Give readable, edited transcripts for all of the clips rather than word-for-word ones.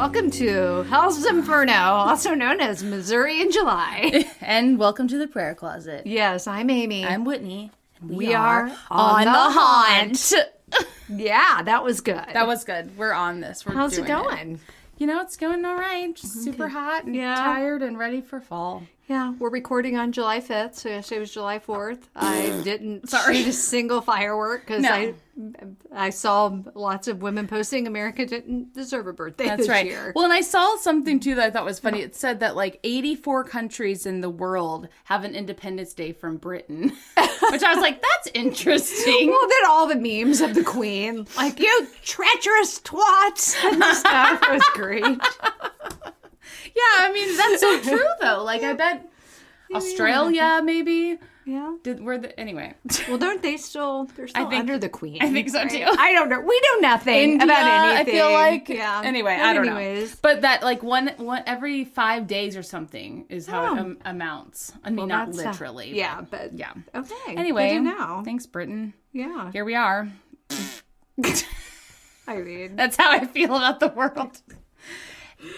Welcome to Hell's Inferno, also known as Missouri in July. And welcome to the prayer closet. Yes, I'm Amy. I'm Whitney. And we are on the haunt. Yeah, that was good. That was good. We're on this. How's it going? You know, it's going all right. Just super hot and tired and ready for fall. Yeah, we're recording on July 5th, so yesterday was July 4th. I didn't shoot a single firework because I saw lots of women posting America didn't deserve a birthday this year. Well, and I saw something, too, that I thought was funny. It said that, 84 countries in the world have an Independence Day from Britain, which I was like, that's interesting. Well, then all the memes of the Queen, like, you treacherous twats and stuff, was great. Yeah, I mean, that's so true, though. I bet Australia, maybe. Yeah. Anyway. Well, don't they still, they're still under the Queen. I think so, too. I don't know. We know nothing about anything. I feel like. Yeah. Anyway, I don't know. But that, one every 5 days or something is how it amounts. I mean, not literally. but. Yeah. Okay. Anyway. Now. Thanks, Britain. Yeah. Here we are. I mean. That's how I feel about the world.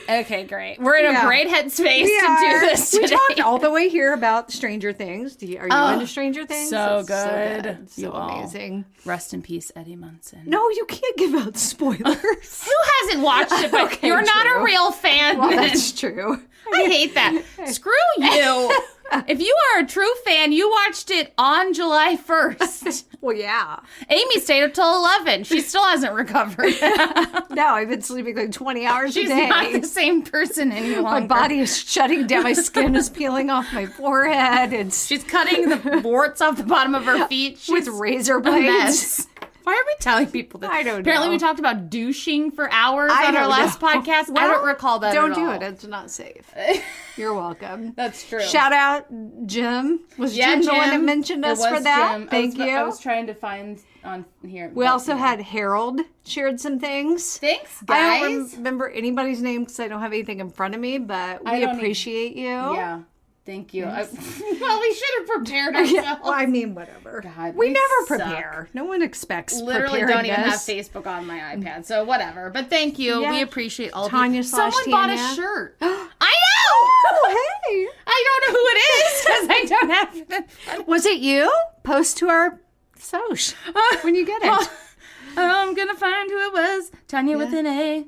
Okay, great. We're in a great headspace to do this today. We talked all the way here about Stranger Things. Are you into Stranger Things? So good. So amazing. Rest in peace, Eddie Munson. No, you can't give out spoilers. Who hasn't watched it? But you're not a real fan. Well, that's true. I hate that. Screw you. If you are a true fan, you watched it on July 1st. Well, yeah. Amy stayed up till 11. She still hasn't recovered. No, I've been sleeping 20 hours a day. She's not the same person any longer. My body is shutting down. My skin is peeling off my forehead. She's cutting the warts off the bottom of her feet. With razor blades. Why are we telling people this? I don't know. Apparently we talked about douching for hours on our last podcast. Well, I don't recall that Don't at all. do it. It's not safe. You're welcome. That's true. Shout out, Jim. Was Jim the one that mentioned us for that? Jim. Thank you. I was trying to find on here. We also had Harold shared some things. Thanks, guys. I don't remember anybody's name because I don't have anything in front of me, but we appreciate you. Yeah. Thank you. Yes. Well, we should have prepared ourselves. Yeah, well, I mean, whatever. God, we never prepare. No one expects literally don't even have Facebook on my iPad, so whatever. But thank you. Yeah. We appreciate all Tanya of you. Someone bought a shirt. I know! Oh, hey! I don't know who it is because I don't have it. Was it you? Post to our Soch when you get it. I'm going to find who it was. Tanya with an A.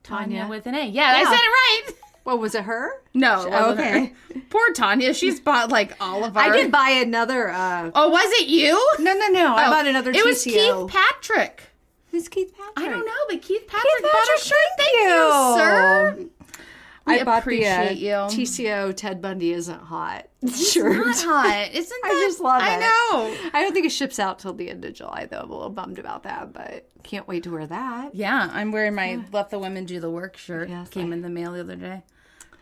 Tanya with an A. Yeah, I said it right. Well, was it her? No, it wasn't her. Poor Tanya. She's bought all of our... I did buy another... Oh, was it you? No. I bought another TCO. It was Keith Patrick. Who's Keith Patrick? I don't know, but Keith Patrick bought a shirt. Thank you, sir. I bought appreciate you. TCO Ted Bundy Isn't Hot shirt. It's not hot. Isn't that? I just love it. I know. I don't think it ships out till the end of July, though. I'm a little bummed about that, but can't wait to wear that. Yeah, I'm wearing my Let the Women Do the Work shirt. Yes, Came in the mail the other day.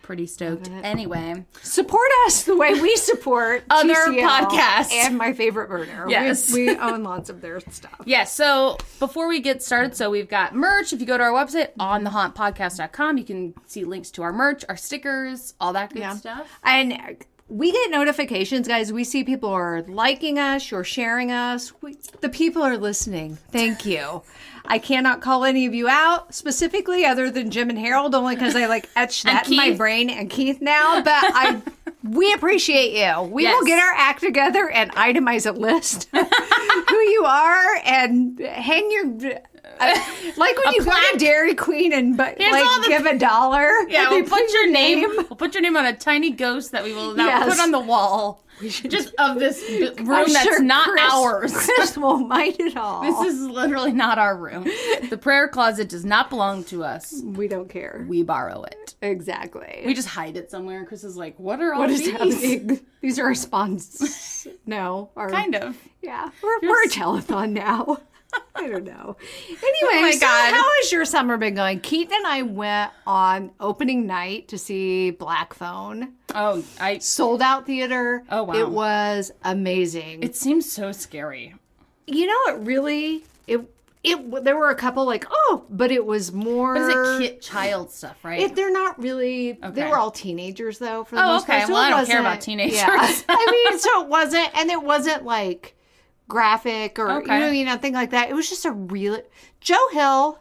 Pretty stoked. Anyway. Support us the way we support other TCL podcasts. And My Favorite Burner. Yes. We own lots of their stuff. Yes. So before we get started, we've got merch. If you go to our website, onthehauntpodcast.com, you can see links to our merch, our stickers, all that good stuff. And we get notifications, guys. We see people are liking us, you're sharing us. The people are listening. Thank you. I cannot call any of you out specifically other than Jim and Harold, only because I etched that in my brain, and Keith now. But we appreciate you. We will get our act together and itemize a list who you are and hang your... like when you go to Dairy Queen and give $1. Yeah, we'll put your name. We'll put your name on a tiny ghost that we will now put on the wall. Just of this room that's not ours. Chris won't mind it all. This is literally not our room. The prayer closet does not belong to us. We don't care. We borrow it. Exactly. We just hide it somewhere. Chris is like, what are all what these? Is happening? These are our spawns. No. Kind of. Yeah. We're a telethon now. I don't know. Anyway, God. How has your summer been going? Keith and I went on opening night to see Black Phone. Oh, sold out theater. Oh, wow. It was amazing. It seems so scary. You know, it really, there were a couple but it was more. But it's child stuff, right? They're not really, they were all teenagers though for the most part. So I don't care about teenagers. Yeah. I mean, so it wasn't graphic or, nothing like that. It was just a real, Joe Hill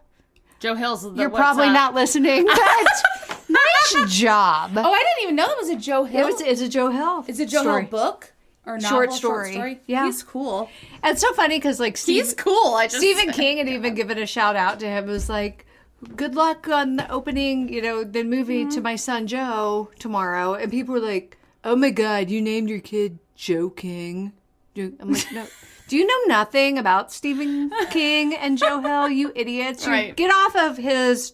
Joe Hill's the You're probably not listening, but nice job. Oh, I didn't even know that was a Joe Hill. It's a Joe Hill. It's a Joe Hill book or novel, short story. Yeah. He's cool. And it's so funny because like He's cool. Stephen King had even given a shout out to him. It was like, good luck on the opening, the movie to my son Joe tomorrow. And people were like, oh my God, you named your kid Joe King. I'm like, no. Do you know nothing about Stephen King and Joe Hill, you idiots? Right. Get off of his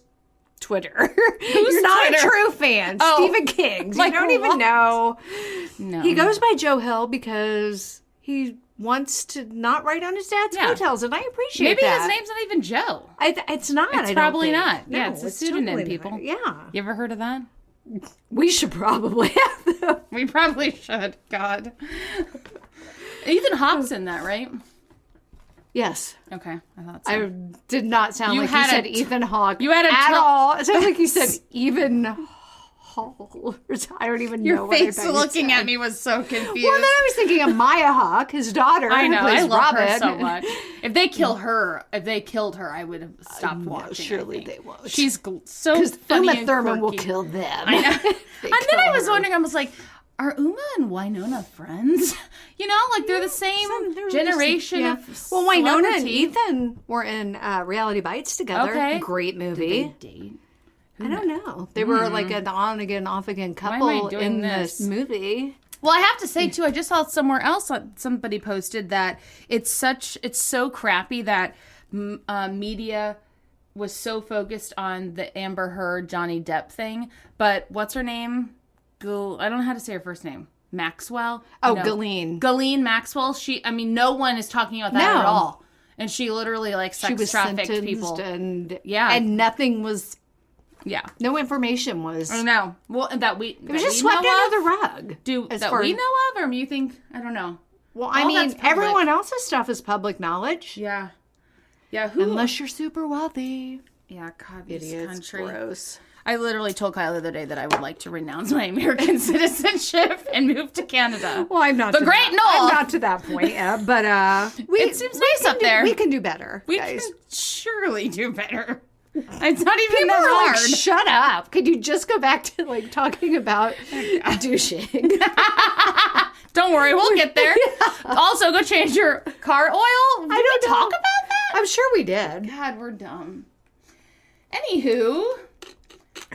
Twitter. Who's You're not Twitter? a true fan. Oh. Stephen King's. Like, you don't even what? know. No. He goes by Joe Hill because he wants to not write on his dad's hotels, and I appreciate Maybe that. his name's not even Joe. It's not. It's I don't probably think. not. No, Yeah, it's a pseudonym, totally people. not. Yeah. You ever heard of that? We should probably have them. We probably should. God. Ethan Hawke's in that, right? Yes. Okay, I thought so. I did not sound You like you had said a Ethan Hawke you had a at tel- all. It sounds like you said even Hall. I don't even know Your what face I looking said. at me was so confused. Well, then I was thinking of Maya Hawke, his daughter. I know. Who plays I love Robin. her so much. If they killed her, I would have stopped watching. Surely I think. they won't. She's so Because funny Uma and Thurman will quirky. kill them. I know. They And then kill I was her. wondering, I was like, are Uma and Winona friends? Like they're the same generation of Well, Winona and celebrity. Ethan were in Reality Bites together. Okay. Great movie. Did they date? I don't know. They were like an on again, off again am I couple doing in this? this movie. Well, I have to say too, I just saw somewhere else somebody posted that it's so crappy that media was so focused on the Amber Heard Johnny Depp thing, but what's her name? I don't know how to say her first name. Maxwell? Oh, No. Ghislaine. Ghislaine Maxwell. No one is talking about that No. at all. And she literally She was sex trafficked sentenced people. and Yeah. and nothing was. Yeah. No information was. I know. Well, that we It was just swept under the rug. that we know of, or you think? I don't know. Well, I All mean, that's public. everyone else's stuff is public knowledge. Yeah. Yeah. Who? Unless you're super wealthy. Yeah. God, this Idiots. country. Gross. I literally told Kyle the other day that I would like to renounce my American citizenship and move to Canada. Well, I'm not. The to Great that. Knoll. I'm not to that point yet, but It seems nice up there. We can do better, We guys. can surely do better. It's not even People that are hard. like, shut up. Could you just go back to like talking about douching? Don't worry, we'll get there. Also, go change your car oil. Did don't we talk know. about that? I'm sure we did. God, we're dumb. Anywho,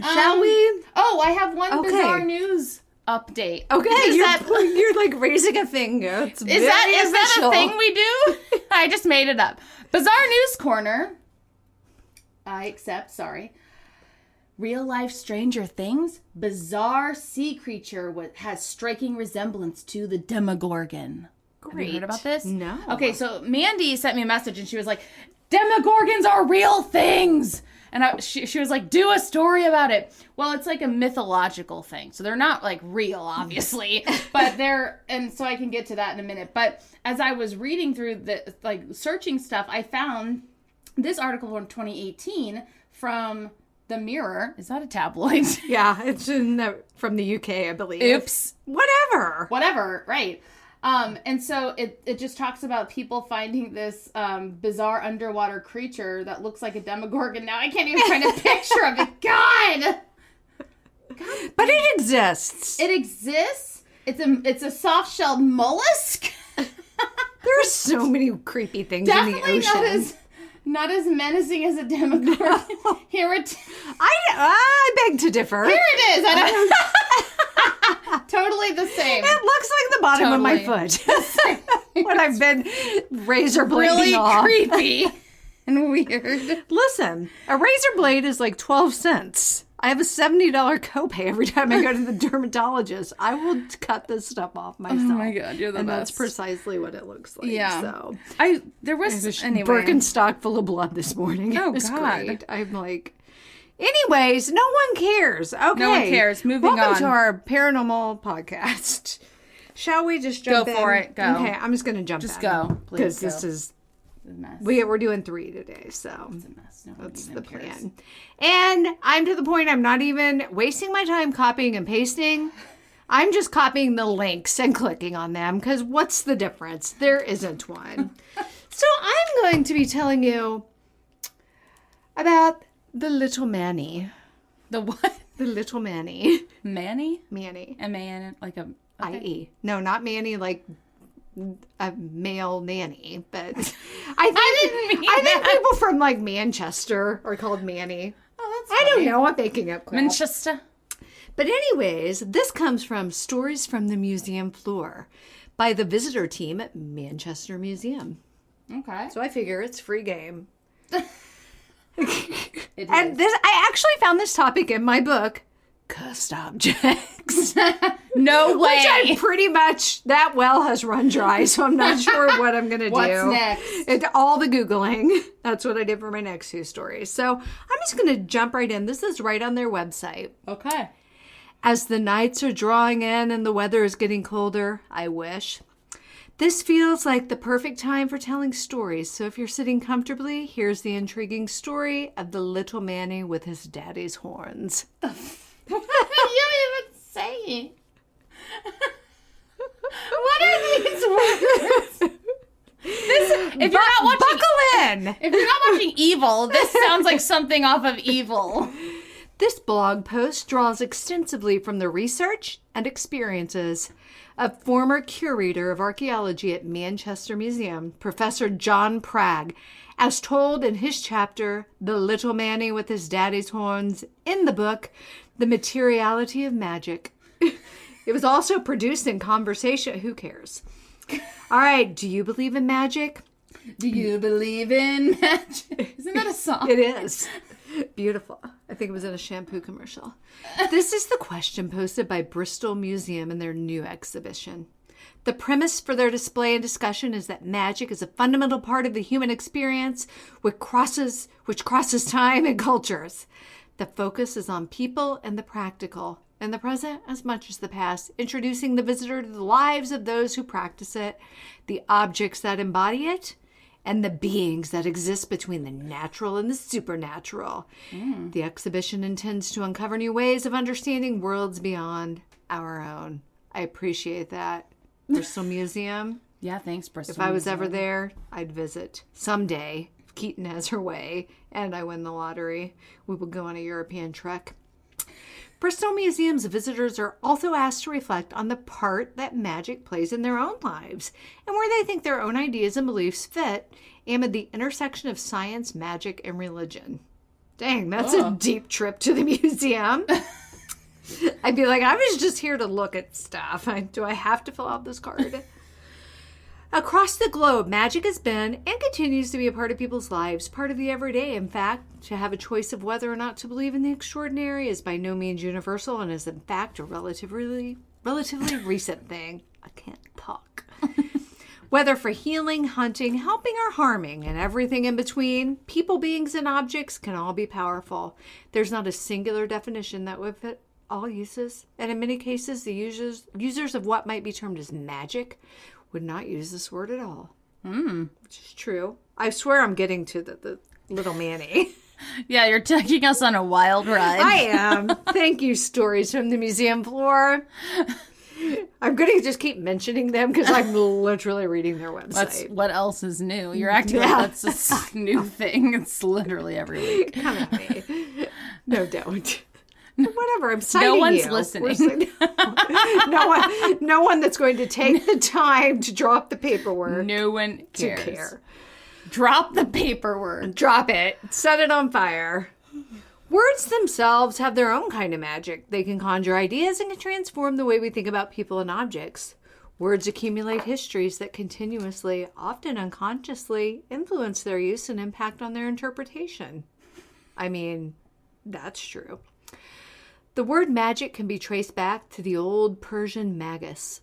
Shall we? Oh, I have one Okay. bizarre news update. Okay, you're like raising a finger. It's Is that official. a thing we do? I just made it up. Bizarre News Corner. I accept, sorry. Real life Stranger Things. Bizarre sea creature has striking resemblance to the Demogorgon. Have you heard about this? No. Okay, so Mandy sent me a message and she was like, Demogorgons are real things. And she was like, do a story about it. Well, it's like a mythological thing. So they're not like real, obviously. But and so I can get to that in a minute. But as I was reading through searching stuff, I found this article from 2018 from The Mirror. Is that a tabloid? Yeah, it's from the UK, I believe. Oops. Whatever, right. And so it just talks about people finding this bizarre underwater creature that looks like a Demogorgon. Now I can't even find a picture of it. God! But it exists. It exists. It's a soft-shelled mollusk. There are so many creepy things in the Definitely ocean. not as menacing as a Demogorgon. Here it I beg to differ. Here it is. I don't totally the same. It looks like the bottom of my foot. When I've been razor blading Really off. creepy and weird. Listen, a razor blade is like 12 cents. I have a $70 copay every time I go to the dermatologist. I will cut this stuff off myself. Oh my God, you're the and best. that's precisely what it looks like. Yeah. So There was anyway. Birkenstock full of blood this morning. Oh, It was God. great. I'm like, anyways, no one cares. Okay. No one cares. Moving Welcome on. to our paranormal podcast. Shall we just jump in? Go for it. Go. Okay, I'm just going to jump Just in. go. Please Because go. this is, a mess. we're doing 3 today, so. It's a mess. No one That's even the cares. plan. And I'm to the point I'm not even wasting my time copying and pasting. I'm just copying the links and clicking on them because what's the difference? There isn't one. So I'm going to be telling you about The little Mannie. The what? The little Mannie. Mannie? Mannie. M-A-N, like a... Okay. I-E. No, not Mannie like a male nanny, but I think, I think people from like Manchester are called Mannie. Oh, that's I funny. don't know. I'm making up crap. Manchester. But anyways, this comes from Stories from the Museum Floor by the visitor team at Manchester Museum. Okay. So I figure it's free game. It And is. this, I actually found this topic in my book, Cursed Objects. No way. Which I pretty much, that well has run dry, so I'm not sure what I'm going to do. What's next? All the Googling. That's what I did for my next 2 stories. So I'm just going to jump right in. This is right on their website. Okay. As the nights are drawing in and the weather is getting colder, I wish. This feels like the perfect time for telling stories. So if you're sitting comfortably, here's the intriguing story of the little Mannie with his daddy's horns. You even saying? What are these words? If you're not watching, Buckle in! if you're not watching Evil, this sounds like something off of Evil. This blog post draws extensively from the research and experiences of former curator of archaeology at Manchester Museum, Professor John Pragg, as told in his chapter, The Little Mannie with His Daddy's Horns, in the book, The Materiality of Magic. It was also produced in conversation. Who cares? All right, do you believe in magic? Do you believe in magic? Isn't that a song? It is. Beautiful. I think it was in a shampoo commercial. This is the question posted by Bristol Museum in their new exhibition. The premise for their display and discussion is that magic is a fundamental part of the human experience which crosses time and cultures. The focus is on people and the practical, in the present as much as the past, introducing the visitor to the lives of those who practice it, the objects that embody it, and the beings that exist between the natural and the supernatural. The exhibition intends to uncover new ways of understanding worlds beyond our own. I appreciate that. Bristol Museum. Yeah, thanks, Bristol. If I was ever there, I'd visit. Someday, if Keaton has her way and I win the lottery, we will go on a European trek. Bristol Museum's visitors are also asked to reflect on the part that magic plays in their own lives and where they think their own ideas and beliefs fit amid the intersection of science, magic, and religion. Dang, that's a deep trip to the museum. I'd be like, I was just here to look at stuff. Do I have to fill out this card? Across the globe, magic has been and continues to be a part of people's lives, part of the everyday. In fact, to have a choice of whether or not to believe in the extraordinary is by no means universal and is in fact a relatively recent thing. I can't talk. Whether for healing, hunting, helping, or harming, and everything in between, people, beings, and objects can all be powerful. There's not a singular definition that would fit all uses, and in many cases, the users of what might be termed as magic would not use this word at all. Which is true. I swear I'm getting to the little Mannie. Yeah, you're taking us on a wild ride. I am. Thank you, Stories from the Museum Floor. I'm going to just keep mentioning them because I'm literally reading their website. What else is new? You're acting like that's a new thing. It's literally every week. Come at me. No, don't. Whatever, I'm citing you. No one's listening. No one that's going to take the time to draw up the paperwork. No one to cares. care. Drop the paperwork. Drop it. Set it on fire. Words themselves have their own kind of magic. They can conjure ideas and can transform the way we think about people and objects. Words accumulate histories that continuously, often unconsciously, influence their use and impact on their interpretation. I mean, that's true. The word magic can be traced back to the old Persian magus.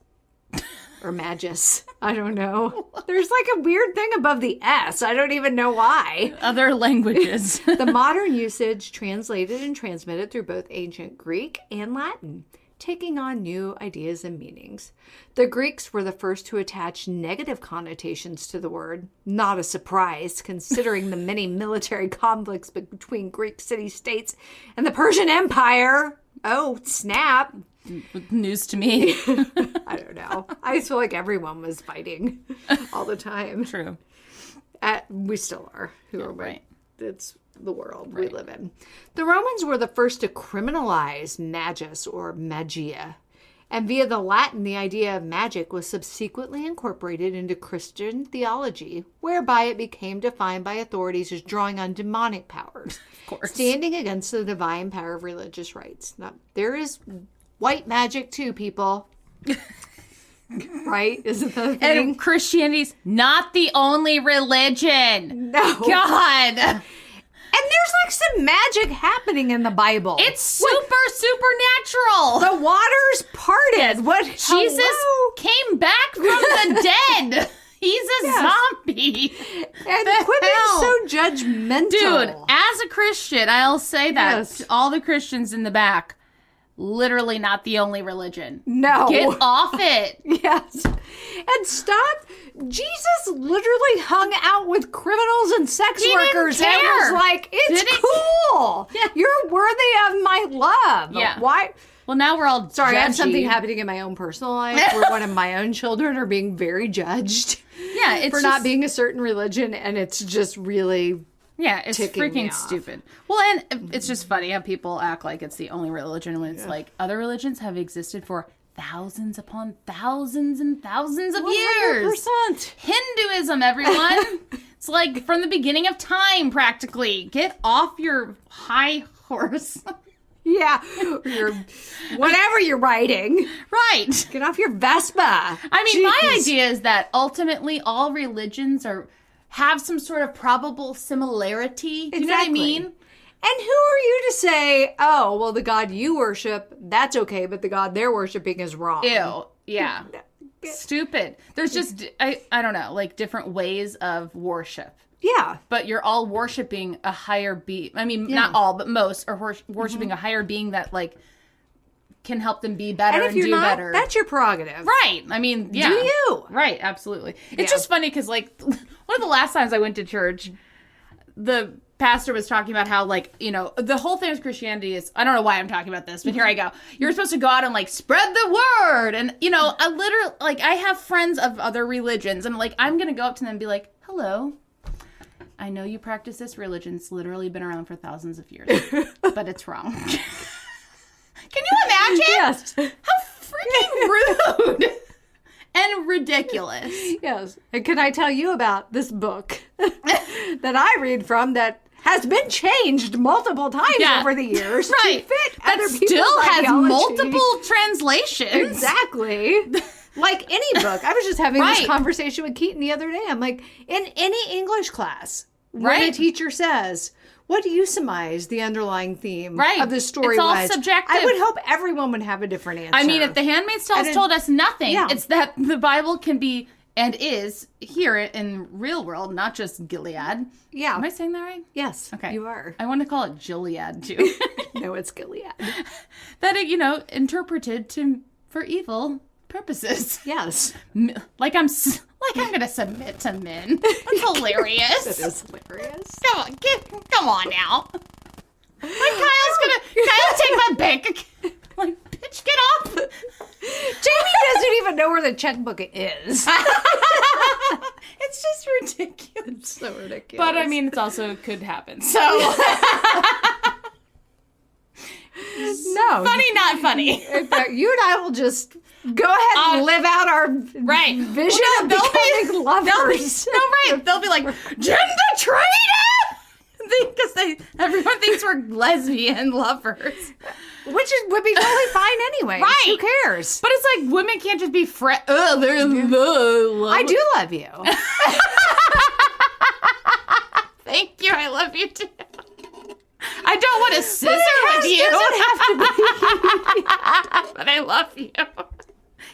Or magus. I don't know. There's like a weird thing above the S. I don't even know why. Other languages. The modern usage translated and transmitted through both ancient Greek and Latin, taking on new ideas and meanings. The Greeks were the first to attach negative connotations to the word. Not a surprise, considering the many military conflicts between Greek city-states and the Persian Empire. Oh, snap. News to me. I don't know. I just feel like everyone was fighting all the time. True. We still are. Who are we? Right. it's the world we live in. The Romans were the first to criminalize magus or magia. And via the Latin, the idea of magic was subsequently incorporated into Christian theology, whereby it became defined by authorities as drawing on demonic powers, Of course. standing against the divine power of religious rites. Now, there is white magic too, people. Right? Isn't that a thing? And Christianity's not the only religion. No. God. And there's like some magic happening in the Bible. It's supernatural. The waters parted. What? Jesus Hello? came back from the dead. He's a zombie. And quit being so judgmental. Dude, as a Christian, I'll say that Yes. to all the Christians in the back, literally not the only religion. No. Get off it. Yes. And stop. Jesus literally hung out with criminals and sex He didn't workers and care. was like, it's Didn't- cool. Yeah. You're worthy of my love. Yeah. Why? Well, now we're all Sorry, I have judgy. something happening in my own personal life where one of my own children are being very judged Yeah, it's for not being a certain religion, and it's just really... Yeah, it's ticking me freaking off. stupid. Well, and it's just funny how people act like it's the only religion when it's like other religions have existed for thousands upon thousands and thousands of years. 100%. Hinduism, everyone. It's like from the beginning of time, practically. Get off your high horse. Yeah. Whatever you're writing. Right. Get off your Vespa. I mean, my Jeez. idea is that ultimately all religions have some sort of probable similarity. Do you know what I Exactly. mean? And who are you to say, oh, well, the God you worship, that's okay, but the God they're worshiping is wrong? Ew. Yeah. Stupid. There's just, I don't know, like different ways of worship. Yeah. But you're all worshiping a higher being. I mean, not all, but most are worshiping a higher being that, like, can help them be better And and, if you're do not, better. that's your prerogative. Right. I mean, yeah. Do you? Right. Absolutely. It's Yeah. just funny because, like, one of the last times I went to church, the pastor was talking about how, like, you know, the whole thing with Christianity is, I don't know why I'm talking about this, but here I go. You're supposed to go out and, like, spread the word. And, you know, I literally, like, I have friends of other religions, and, like, I'm going to go up to them and be like, hello. I know you practice this religion's literally been around for thousands of years, but it's wrong. Can you imagine? Yes. How freaking rude and ridiculous. Yes. And can I tell you about this book that I read from that has been changed multiple times Yeah. over the years Right. to fit That other people's still has ideology. multiple translations. Exactly. Like any book. I was just having Right. this conversation with Keaton the other day. I'm like, in any English class, when a Right. teacher says, what do you surmise the underlying theme Right. of the story It's all was? subjective. I would hope everyone would have a different answer. I mean, if The Handmaid's Tale has told us nothing, Yeah. it's that the Bible can be and is here in real world, not just Gilead. Yeah. Am I saying that right? Yes, Okay. you are. I want to call it Gilead, too. No, it's Gilead. That it, you know, interpreted for evil purposes. Yes. Like I'm gonna submit to men. That's hilarious. That is hilarious. Come on now. Like Kyle's take my bank account. Like, bitch, get up. Jamie doesn't even know where the checkbook is. It's just ridiculous. It's so ridiculous. But I mean, it's also could happen. So no. funny, not funny. In fact, you and I will just go ahead and live out our Right. vision Well, of no, they'll becoming lovers. No, right. They'll be like, gender traitor! Because everyone thinks we're lesbian lovers. Which would be totally fine anyway. Right. Who cares? But it's like women can't just be they're in love. I do love you. Thank you. I love you too. I don't want to scissor with you. Doesn't have to be. But I love you.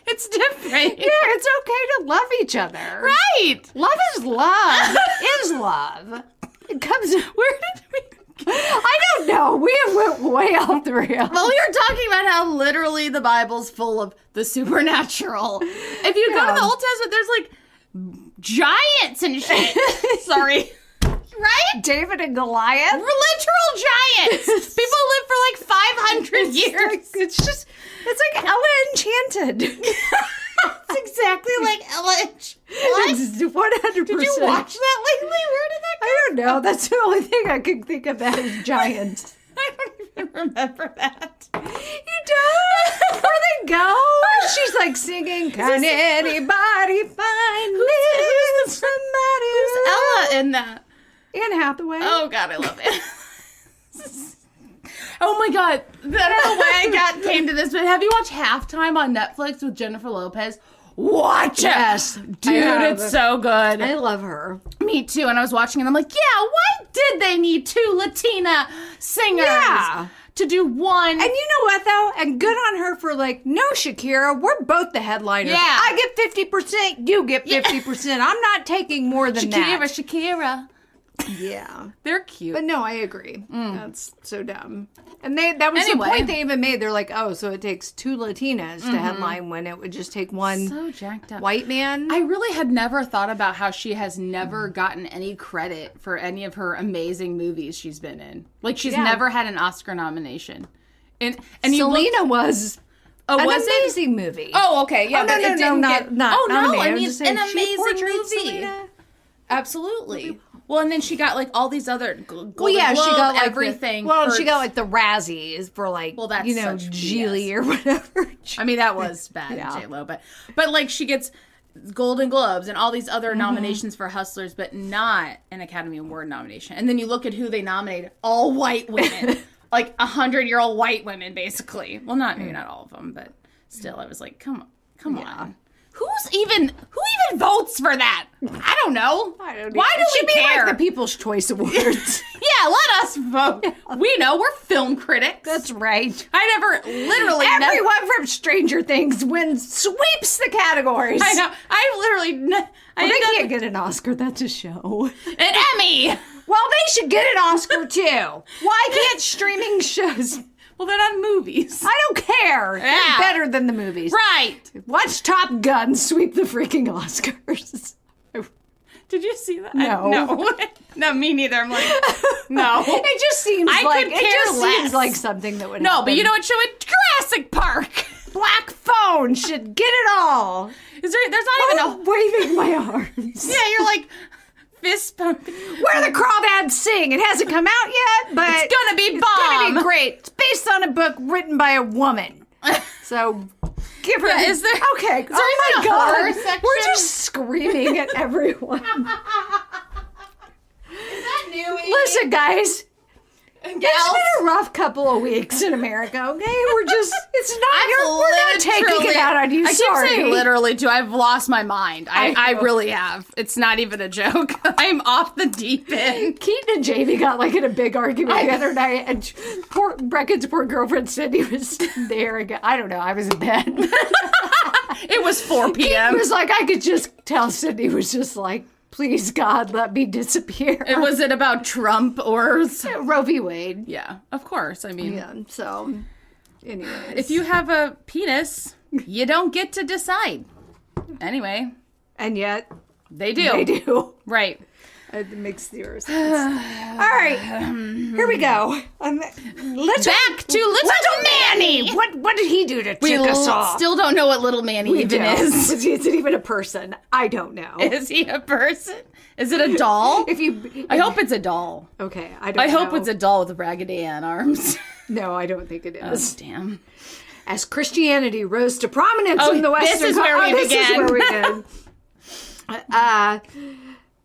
It's different. Yeah, it's okay to love each other. Right. Love is love. Is love. It comes. Where did we... I don't know. We went way off the rails. Well, we were talking about how literally the Bible's full of the supernatural. If you go to the Old Testament, there's like giants and shit. Sorry. Right? David and Goliath. Literal giants. People live for like 500 years. It's like Ella Enchanted. It's exactly like Ella. It's 100%. Did you watch that lately? Where did that go? I don't know. That's the only thing I could think of that is giants. I don't even remember that. You don't? Where they go? She's like singing, can anybody find me somebody? Who's Ella in that? Anne Hathaway. Oh, God, I love it. Oh, my God. I don't know why came to this, but have you watched Halftime on Netflix with Jennifer Lopez? Watch it. Yes. Dude, it's so good. I love her. Me too. And I was watching and I'm like, yeah, why did they need 2 Latina singers to do one? And you know what, though? And good on her for like, no, Shakira, we're both the headliners. Yeah. I get 50%, you get 50%. I'm not taking more than that. Shakira. Yeah. They're cute. But no, I agree. That's so dumb. And that was the point they even made. They're like, oh, so it takes 2 Latinas to headline when it would just take one so jacked up white man. I really had never thought about how she has never gotten any credit for any of her amazing movies she's been in. Like, she's never had an Oscar nomination. And Selena was an was amazing movie. Oh, okay. Yeah, oh, but it didn't get... not Oh, no, I I mean, just saying, an amazing movie. Selena. Absolutely. Well, and then she got, like, all these other Golden Globe, she got like everything. She got like the Razzies for like, that's such Geely BS. or whatever. I mean, that was bad, J-Lo, but like she gets Golden Globes and all these other nominations for Hustlers, but not an Academy Award nomination. And then you look at who they nominated: all white women, like 100-year-old white women, basically. Well, maybe not all of them, but still, I was like, come on. Who even votes for that? I don't know. I don't know. Why do we care? Like the People's Choice Awards. Yeah, let us vote. We know we're film critics. That's right. Everyone from Stranger Things sweeps the categories. I know. They can't get an Oscar. That's a show. An Emmy. Well, they should get an Oscar too. Why can't streaming shows? Well, they're not movies. I don't care. Yeah. They're better than the movies. Right. Watch Top Gun sweep the freaking Oscars. Did you see that? No. No, me neither. I'm like, no. It just seems seems like something that would happen. But you know what show it? Jurassic Park. Black Phone should get it all. There's not even waving my arms. Yeah, you're like fist pumping. Where the Crawdads Sing. It hasn't come out yet, but it's gonna be bomb. It's gonna be great. It's based on a book written by a woman. So give her. Yeah, is there? Okay. Is there even a horror section? We're just screaming at everyone. Is that new? Listen, guys. It's been a rough couple of weeks in America, okay? We're not taking it out on you, I keep saying literally, too. I've lost my mind. I really have. It's not even a joke. I'm off the deep end. Keaton and Jamie got, like, in a big argument the other night, and Brecken's poor girlfriend Cindy was there again. I don't know. I was in bed. It was 4 p.m. It was like, I could just tell Cindy was just like, please, God, let me disappear. Was it about Trump or... Roe v. Wade. Yeah, of course. I mean... Yeah, so... Anyways. If you have a penis, you don't get to decide. Anyway. And yet... They do. They do. Right. It makes zero sense. All right. Here we go. Let's back to Little Mannie. What did he do to tick us off? Still don't know what Little Mannie even is. Is it even a person? I don't know. Is he a person? Is it a doll? I hope it's a doll. Okay, I hope it's a doll with Raggedy Ann arms. No, I don't think it is. Oh, damn. As Christianity rose to prominence in the Western... This is where we began.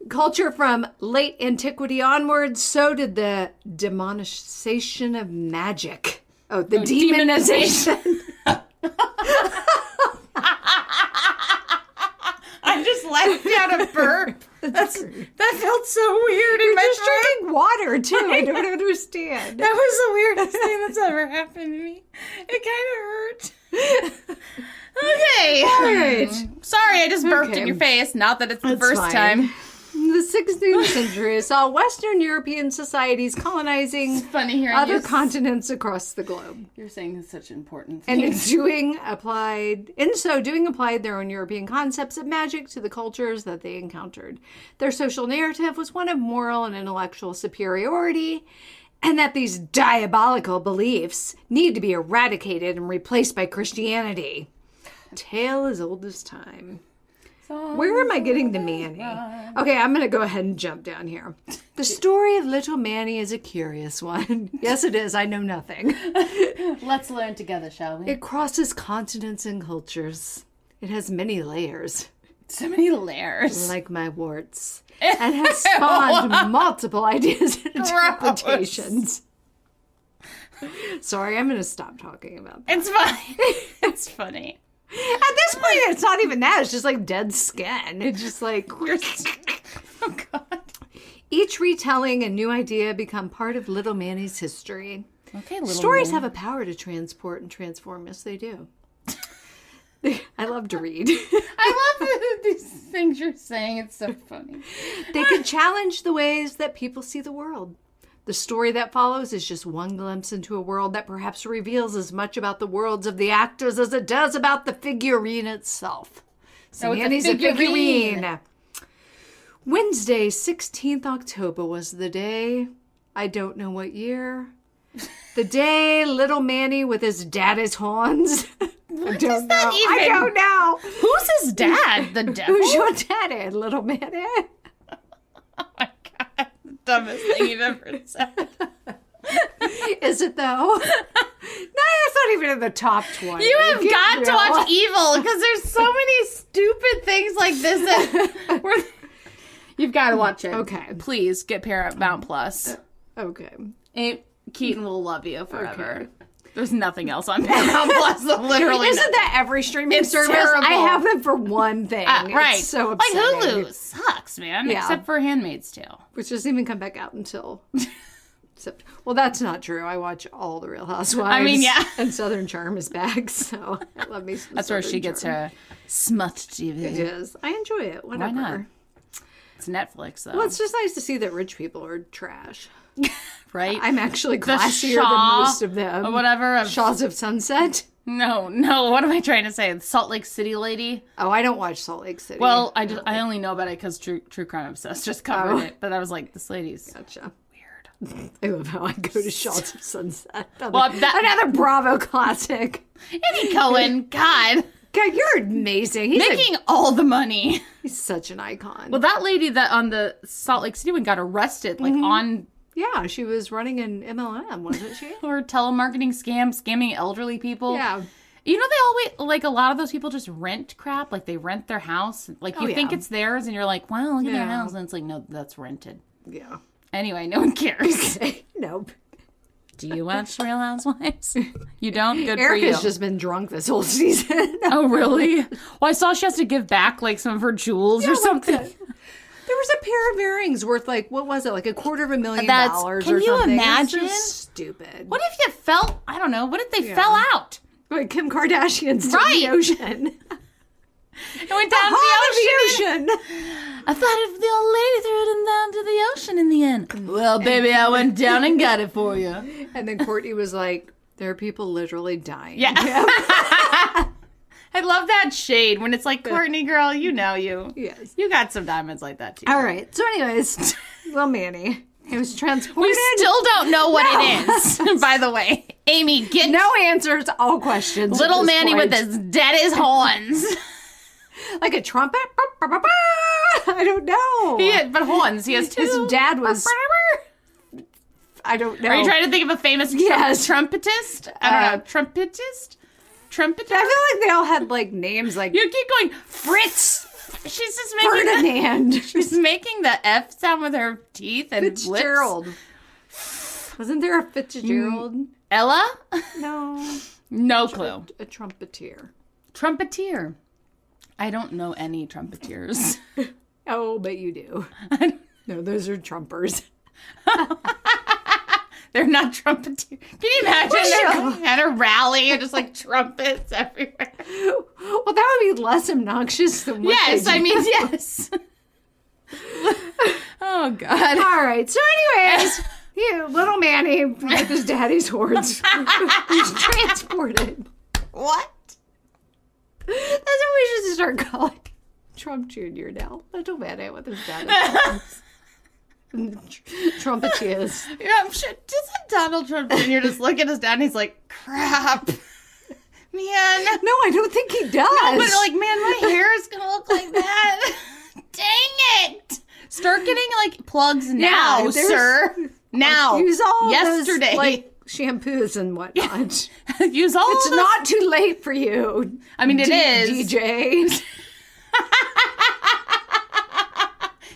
Culture from late antiquity onwards, so did the demonization of magic. Oh, the demonization. I just let out a burp. That felt so weird in my throat. Drinking water too. I don't understand. That was the weirdest thing that's ever happened to me. It kind of hurt. Okay. All right. Sorry, I just burped in your face. Not that it's the first time. The 16th century saw Western European societies colonizing other continents across the globe. You're saying such important things. And in so doing applied their own European concepts of magic to the cultures that they encountered. Their social narrative was one of moral and intellectual superiority, and that these diabolical beliefs need to be eradicated and replaced by Christianity. Tale as old as time. Where am I getting to Mannie? Okay, I'm going to go ahead and jump down here. The story of little Mannie is a curious one. Yes, it is. I know nothing. Let's learn together, shall we? It crosses continents and cultures. It has many layers, So many layers. like my warts, and has spawned multiple ideas and interpretations. Sorry, I'm going to stop talking about that. It's fine. It's funny. At this point, it's not even that. It's just like dead skin. It's just like... Oh, God. Each retelling a new idea become part of little Mannie's history. Okay, little Stories man. have a power to transport and transform. Yes, they do. I love to read. I love these things you're saying. It's so funny. They can challenge the ways that people see the world. The story that follows is just one glimpse into a world that perhaps reveals as much about the worlds of the actors as it does about the figurine itself. So it's a Mannie's figurine. a figurine. Wednesday, 16th October was the day. I don't know what year. The day little Mannie with his daddy's horns. What does that even... I don't know. Who's his dad? The devil? Who's your daddy, little Mannie? Oh my God. Dumbest thing you've ever said. Is it though? No, that's not even in the top 20. You have Get got to real. watch Evil because there's so many stupid things like this. You've got to watch it. Okay. Please get Paramount Plus. Okay. Keaton will love you forever. Okay. There's nothing else on Paramount Plus. Literally, Isn't that every streaming service? terrible. I have them for one thing. right? It's so like upsetting. Hulu sucks, man. Yeah. Except for Handmaid's Tale, Which doesn't even come back out until. Well, that's not true. I watch all the Real Housewives. I mean, yeah. And Southern Charm is back, so I love me. Some that's where Southern she gets Charm. her smut TV. It is. I enjoy it. Whatever. Why not? It's Netflix, though. Well, it's just nice to see that rich people are trash. Right? I'm actually classier Shaw than most of them. or whatever. Shaws of Sunset. No. What am I trying to say? The Salt Lake City lady. Oh, I don't watch Salt Lake City. Well, I only know about it because True Crime Obsessed just covered it. But I was like, this lady's Gotcha. weird. I love how I go to Shaws of Sunset. Well, Another Bravo classic. Andy Cohen, God, God, you're amazing. He's making all the money. he's such an icon. Well, that lady that on the Salt Lake City one got arrested, like on yeah, she was running an MLM, wasn't she? or telemarketing scamming elderly people. Yeah. You know, they always, like, a lot of those people just rent crap. Like, they rent their house. Like, you think it's theirs, and you're like, wow, look at their house. And it's like, no, that's rented. Yeah. Anyway, no one cares. Nope. Do you watch Real Housewives? You don't? Good for you. Erica's just been drunk this whole season. Oh, really? Well, I saw she has to give back, like, some of her jewels or something. There was a pair of earrings worth, like, what was it? Like $250,000 That's- or can you something. imagine? It's just stupid. What if you fell, I don't know, what if they fell out? Like Kim Kardashian's to Right. the ocean. It went down to the ocean. The ocean. I thought if the old lady threw it down to the ocean in the end. Well, baby, I went down and got it for you. And then Courtney was like, there are people literally dying. Yeah. I love that shade when it's like, Courtney, girl, you know you. Yes. You got some diamonds like that, too. All right. So anyways, little Mannie. He was transported. We still don't know what it is, by the way. Amy, get No answers to all questions. at little this Mannie point. with his daddy's horns. Like a trumpet? I don't know. But horns. He has two. His dad was... I don't know. Are you trying to think of a famous trumpetist? I don't know. Trumpetist? Trumpeter? I feel like they all had like names like You keep going, Fritz. She's just making Ferdinand. she's making the F sound with her teeth and Fitzgerald. lips. Wasn't there a Fitzgerald? Ella? No. No clue. A trumpeteer. Trumpeteer. I don't know any trumpeteers. Oh, but you do. No, those are trumpers. They're not trumpeteers. Can you imagine they're like at a rally and just like trumpets everywhere? Well, that would be less obnoxious than what Yes, they I do. mean, yes. Oh, God. All right. So, anyways, little Mannie with his daddy's horns. He's transported. What? That's what we should start calling Trump Jr. now. Little Mannie with his daddy's horns. Trumpeteers. Yeah, I'm sure. Doesn't Donald Trump Jr. just look at his dad and he's like, crap. Man. No, I don't think he does. No, but like, man, my hair is going to look like that. Dang it. Start getting like plugs now, sir. Now. Use all yesterday. those, like, shampoos and whatnot. Use all It's not too late for you. I mean, it is. DJ.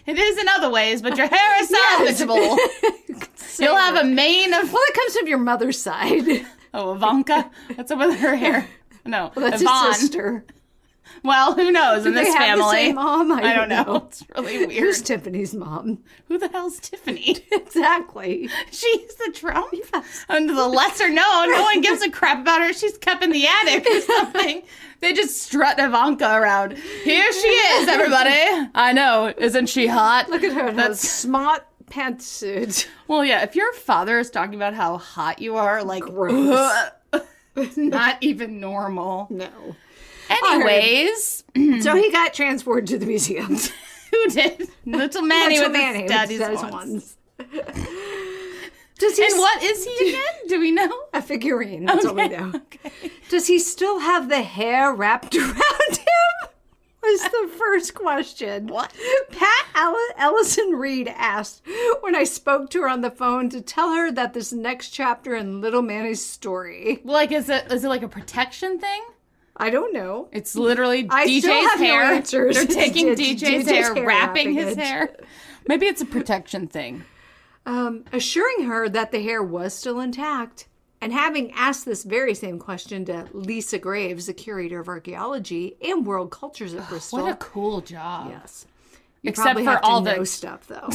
It is in other ways, but your hair is salvageable. You'll have a mane of... Well, it comes from your mother's side. Oh, Ivanka? What's up with her hair? No, Well, that's Yvonne. his sister. Well, who knows in Do this they have family? the same mom? I don't know. It's really weird. Who's Tiffany's mom? Who the hell's Tiffany? Exactly. She's the Trump? Yes. And the lesser known. No one gives a crap about her. She's kept in the attic or something. They just strut Ivanka around. Here she is, everybody. I know. Isn't she hot? Look at her in those smart pantsuit. Well, yeah, if your father is talking about how hot you are, like, Gross. it's not even normal. No. Anyways. So he got transported to the museum. Who did? Little Mannie with his daddy's ones. ones. Does he And what is he again? Do we know? A figurine. That's all we know. Okay. Does he still have the hair wrapped around him? Was the first question. What? Pat Ellison Reed asked when I spoke to her on the phone to tell her that this next chapter in Little Mannie's story. Like, is it like a protection thing? I don't know. It's literally I DJ's still have hair. no answers. They're taking It's DJ's hair, wrapping wrapping his it. hair. Maybe it's a protection thing. Assuring her that the hair was still intact. And having asked this very same question to Lisa Graves, the curator of archaeology and world cultures at Bristol. What a cool job. Yes. You Except probably for have to all know the stuff, though.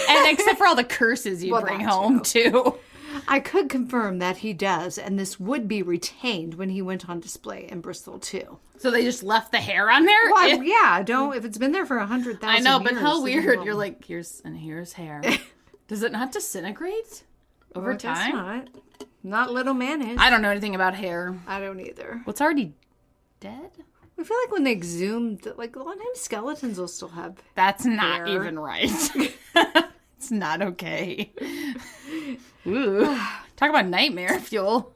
And except for all the curses you bring that home too. I could confirm that he does, and this would be retained when he went on display in Bristol too. So they just left the hair on there? Well, yeah, don't if it's been there for 100,000 I know, but years, how then weird. well, You're like, here's hair. Does it not disintegrate over I guess time? Not Little Mannie's. I don't know anything about hair. I don't either. What's already dead? I feel like when they exhumed, like a lot of times skeletons will still have. That's not hair. even right. It's not okay. Ooh. Talk about nightmare fuel.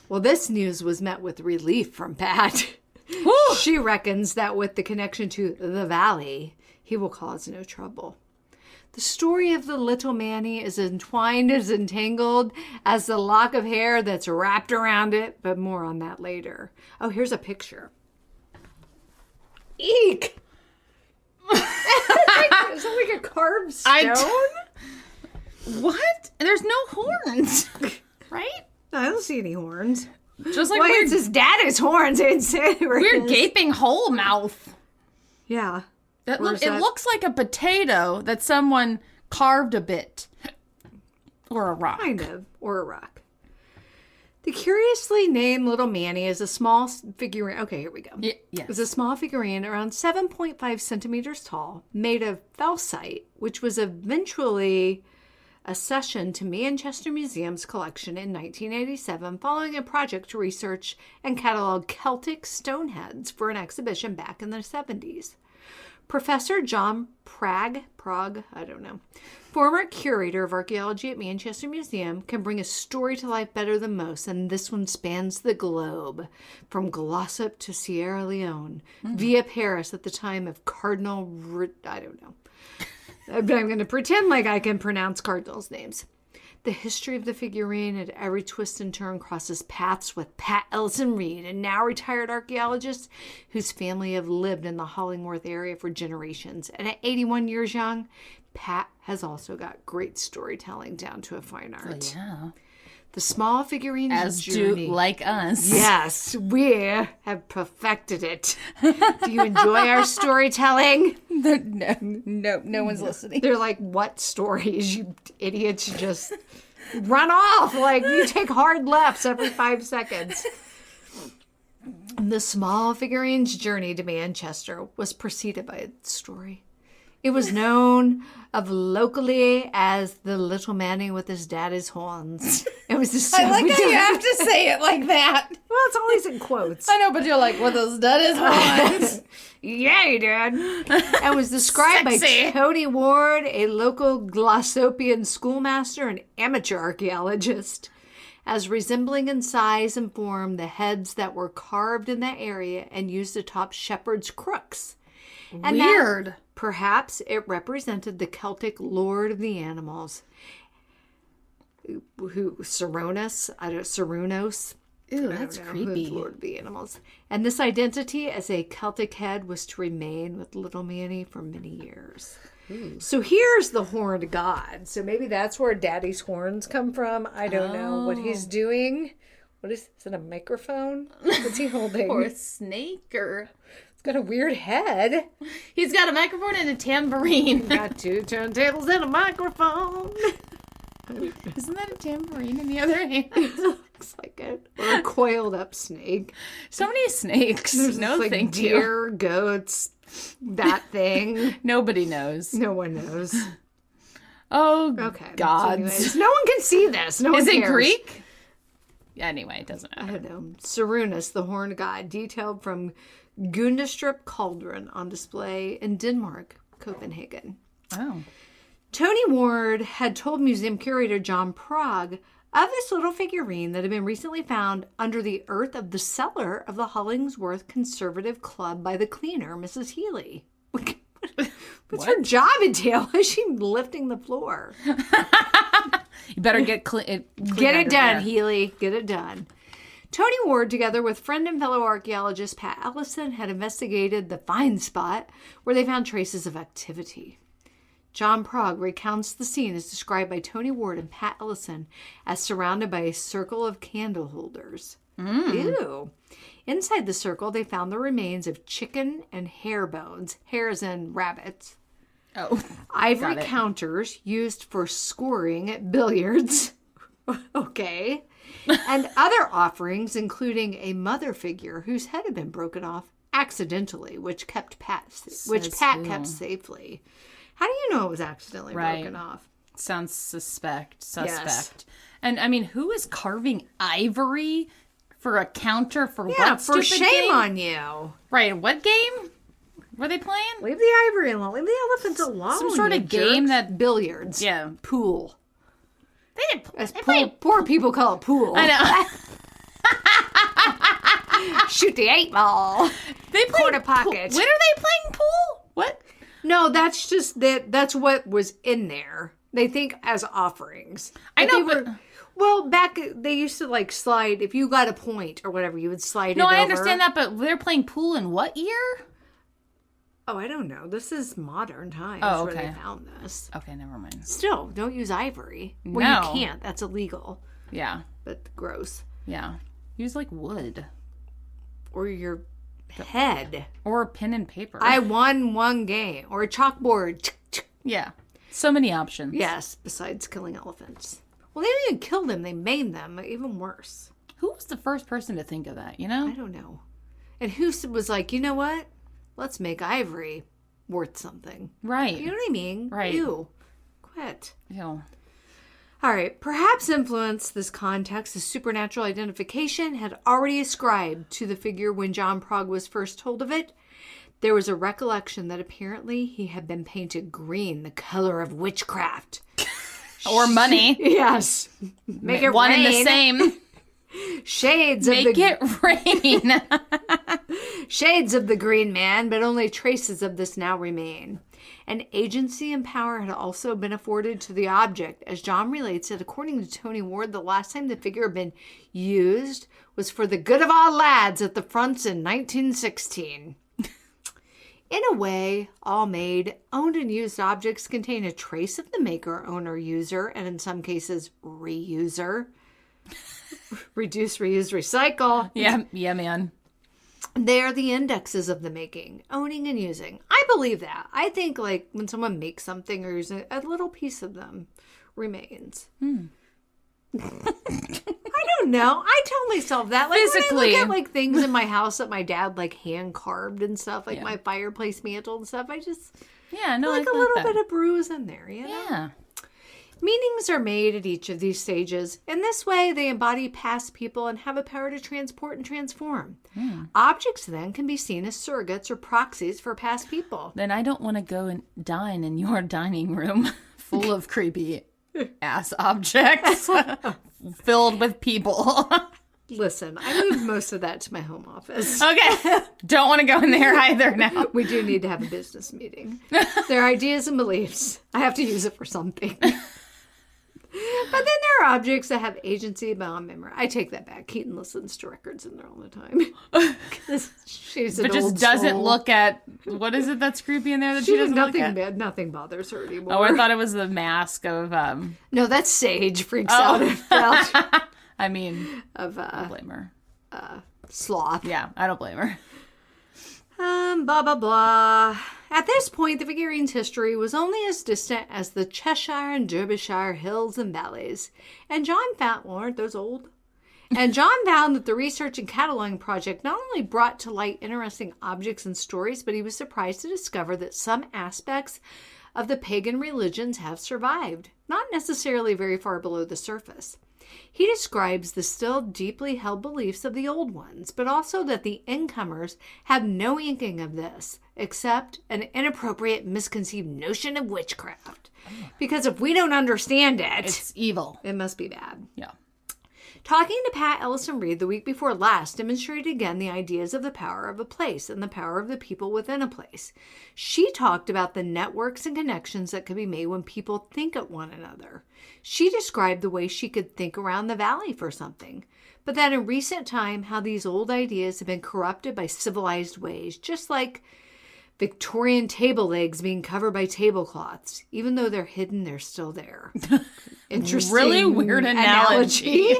Well, this news was met with relief from Pat. Whew. She reckons that with the connection to the valley, he will cause no trouble. The story of the little Mannie is entwined as entangled as the lock of hair that's wrapped around it, but more on that later. Oh, here's a picture. Eek! Is that like a carved stone? What? There's no horns, right? I don't see any horns. Just like Well, weird, it's his daddy's horns. I didn't say they were weird his. gaping hole mouth. Yeah. It Where's that? looks like a potato that someone carved a bit. Or a rock. Kind of. Or a rock. The curiously named Little Mannie is a small figurine. Okay, here we go. Yes. It's a small figurine around 7.5 centimeters tall, made of felsite, which was eventually accessioned to Manchester Museum's collection in 1987 following a project to research and catalog Celtic stone heads for an exhibition back in the 70s. Professor John Prague, I don't know, former curator of archaeology at Manchester Museum, can bring a story to life better than most, and this one spans the globe, from Glossop to Sierra Leone, via Paris at the time of Cardinal, I don't know. But I'm going to pretend like I can pronounce cardinals' names. The history of the figurine at every twist and turn crosses paths with Pat Ellison Reed, a now retired archaeologist whose family have lived in the Hollingworth area for generations. And at 81 years young, Pat has also got great storytelling down to a fine art. Yeah. The small figurine As journey. do like us. Yes, we have perfected it. Do you enjoy our storytelling? No one's listening. They're like, what stories, you idiots? Just run off. Like, you take hard lefts every 5 seconds. The small figurine's journey to Manchester was preceded by a story. It was known of locally as the Little Mannie with his daddy's horns. It was just I like how you have to say it like that. Well, it's always in quotes. I know, but you're like, with his daddy's horns. Yeah, he did. And was described by Sexy. Tony Ward, a local Glossopian schoolmaster and amateur archaeologist, as resembling in size and form the heads that were carved in that area and used atop shepherds' crooks. And Weird. Perhaps it represented the Celtic lord of the animals, Cernunnos. Ew, that's creepy. Lord of the animals. And this identity as a Celtic head was to remain with little Mannie for many years. Ooh. So here's the horned god. So maybe that's where Daddy's horns come from. I don't know what he's doing. What is it, a microphone? What's he holding? Or a snake, or... It's got a weird head. He's got a microphone and a tambourine. He's got 2 turntables and a microphone. Isn't that a tambourine in the other hand? Looks like it. Or a coiled up snake. So many snakes. There's no like thank deer, you. goats, that thing. Nobody knows. No one knows. Oh, okay. gods. So anyways, no one can see this. No one Is it cares. Greek? Anyway, it doesn't matter. I don't know. Cernunnos, the horned god, detailed from Gundestrup Cauldron on display in Denmark, Copenhagen. Oh. Tony Ward had told museum curator John Prague of this little figurine that had been recently found under the earth of the cellar of the Hollingsworth Conservative Club by the cleaner, Mrs. Healy. What's her job entail? Is she lifting the floor? You better get it done, Healy. Get it done. Tony Ward, together with friend and fellow archaeologist Pat Ellison, had investigated the find spot where they found traces of activity. John Prague recounts the scene as described by Tony Ward and Pat Ellison as surrounded by a circle of candle holders. Ew. Inside the circle, they found the remains of chicken and hare bones, hares and rabbits. Oh, ivory counters used for scoring at billiards. Okay. And other offerings, including a mother figure whose head had been broken off accidentally, which Pat kept safely. How do you know it was accidentally broken off? Sounds suspect. Yes. And I mean, who is carving ivory for a counter for what? Yeah, for stupid shame game? on you. Right. What game were they playing? Leave the ivory alone. Leave the elephants alone. Some sort of game that billiards. Yeah. Pool. They didn't. As poor people call it pool. I know. Shoot the 8-ball. They play quarter pocket. When are they playing pool? What? No, that's just that's what was in there. They think as offerings. I know, but well, back they used to like slide if you got a point or whatever, you would slide it over. No, I understand that, but they're playing pool in what year? Oh, I don't know. This is modern times where they found this. Okay, never mind. Still, don't use ivory. Well, No. you can't. That's illegal. Yeah. But gross. Yeah. Use like wood. Or your head. Or pen and paper. I won one game. Or a chalkboard. Yeah. So many options. Yes, besides killing elephants. Well, they didn't even kill them. They maimed them. Even worse. Who was the first person to think of that, you know? I don't know. And who was like, you know what? Let's make ivory worth something. Right. You know what I mean? Right. Ew. Quit. Ew. All right. Perhaps influence this context, the supernatural identification had already ascribed to the figure when John Prague was first told of it. There was a recollection that apparently he had been painted green, the color of witchcraft. Or money. Yes. Make it one rain. and the same. Shades Make of the it rain. shades of the green man, but only traces of this now remain. An agency and power had also been afforded to the object, as John relates that according to Tony Ward, the last time the figure had been used was for the good of all lads at the fronts in 1916. In a way, all made, owned, and used objects contain a trace of the maker, owner, user, and in some cases, reuser. Reduce, reuse, recycle. Yeah, man. They are the indexes of the making, owning, and using. I believe that. I think like when someone makes something or uses it, a little piece of them remains. I don't know. I tell myself that. Like Physically. when I look at like things in my house that my dad like hand carved and stuff, like my fireplace mantle and stuff, I just Yeah, no, like I a little that. bit of bruise in there, you know? Yeah. Meanings are made at each of these stages. In this way, they embody past people and have a power to transport and transform. Objects then can be seen as surrogates or proxies for past people. Then I don't want to go and dine in your dining room full of creepy ass objects. filled with people. Listen, I moved most of that to my home office. Okay. Don't want to go in there either now. We do need to have a business meeting. Their ideas and beliefs. I have to use it for something. But then there are objects that have agency beyond memory. I take that back. Keaton listens to records in there all the time. She's an But just old doesn't soul. look at, what is it that's creepy in there that she She does doesn't look at? nothing bothers her anymore. Oh, I thought it was the mask of, No, that's Sage freaks out I mean, of I don't blame her. sloth. Yeah, I don't blame her. Blah, blah, blah. At this point, the figurine's history was only as distant as the Cheshire and Derbyshire hills and valleys. And John found, well, aren't those old? And John found that the research and cataloging project not only brought to light interesting objects and stories, but he was surprised to discover that some aspects of the pagan religions have survived, not necessarily very far below the surface. He describes the still deeply held beliefs of the old ones, but also that the incomers have no inkling of this, except an inappropriate, misconceived notion of witchcraft. Because if we don't understand it, It's evil. it must be bad. Yeah. Talking to Pat Ellison Reed the week before last demonstrated again the ideas of the power of a place and the power of the people within a place. She talked about the networks and connections that could be made when people think of one another. She described the way she could think around the valley for something, but that in recent time how these old ideas have been corrupted by civilized ways, just like Victorian table legs being covered by tablecloths. Even though they're hidden, they're still there. Interesting. Really weird analogy.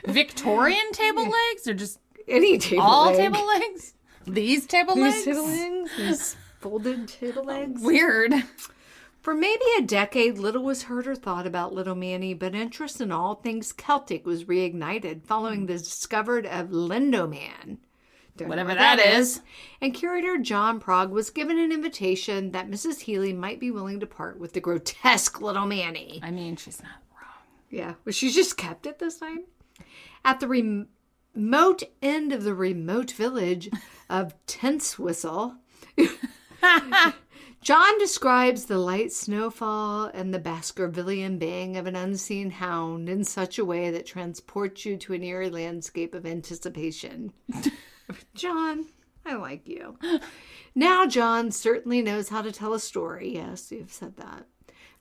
Victorian table legs or just Any table all leg. table legs? These table These legs? table legs? These folded table legs? Weird. For maybe a decade, little was heard or thought about little Mannie, but interest in all things Celtic was reignited following the discovery of Lindoman. Don't know Whatever what that is. And curator John Progg was given an invitation that Mrs. Healy might be willing to part with the grotesque little Mannie. I mean, she's not wrong. Yeah, but she just kept it this time. At the remote end of the remote village of Tentswhistle, John describes the light snowfall and the Baskervillian baying of an unseen hound in such a way that transports you to an eerie landscape of anticipation. John, I like you. Now John certainly knows how to tell a story. Yes, you've said that.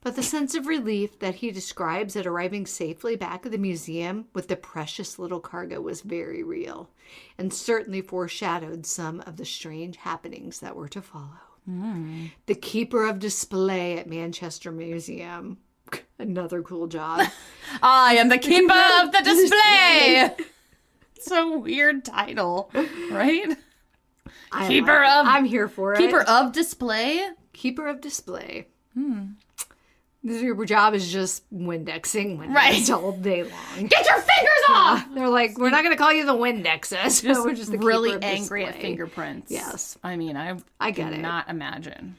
But the sense of relief that he describes at arriving safely back at the museum with the precious little cargo was very real, and certainly foreshadowed some of the strange happenings that were to follow. The keeper of display at Manchester Museum. Another cool job. I am the keeper of the display. It's a weird title, right? I'm here for it. Keeper of display? Keeper of display. Your job is just Windexing Right. all day long. Get your fingers off! They're like, we're not going to call you the Windexes. Just we're just the really keeper of angry at display. fingerprints. Yes. I mean, I get it. cannot imagine.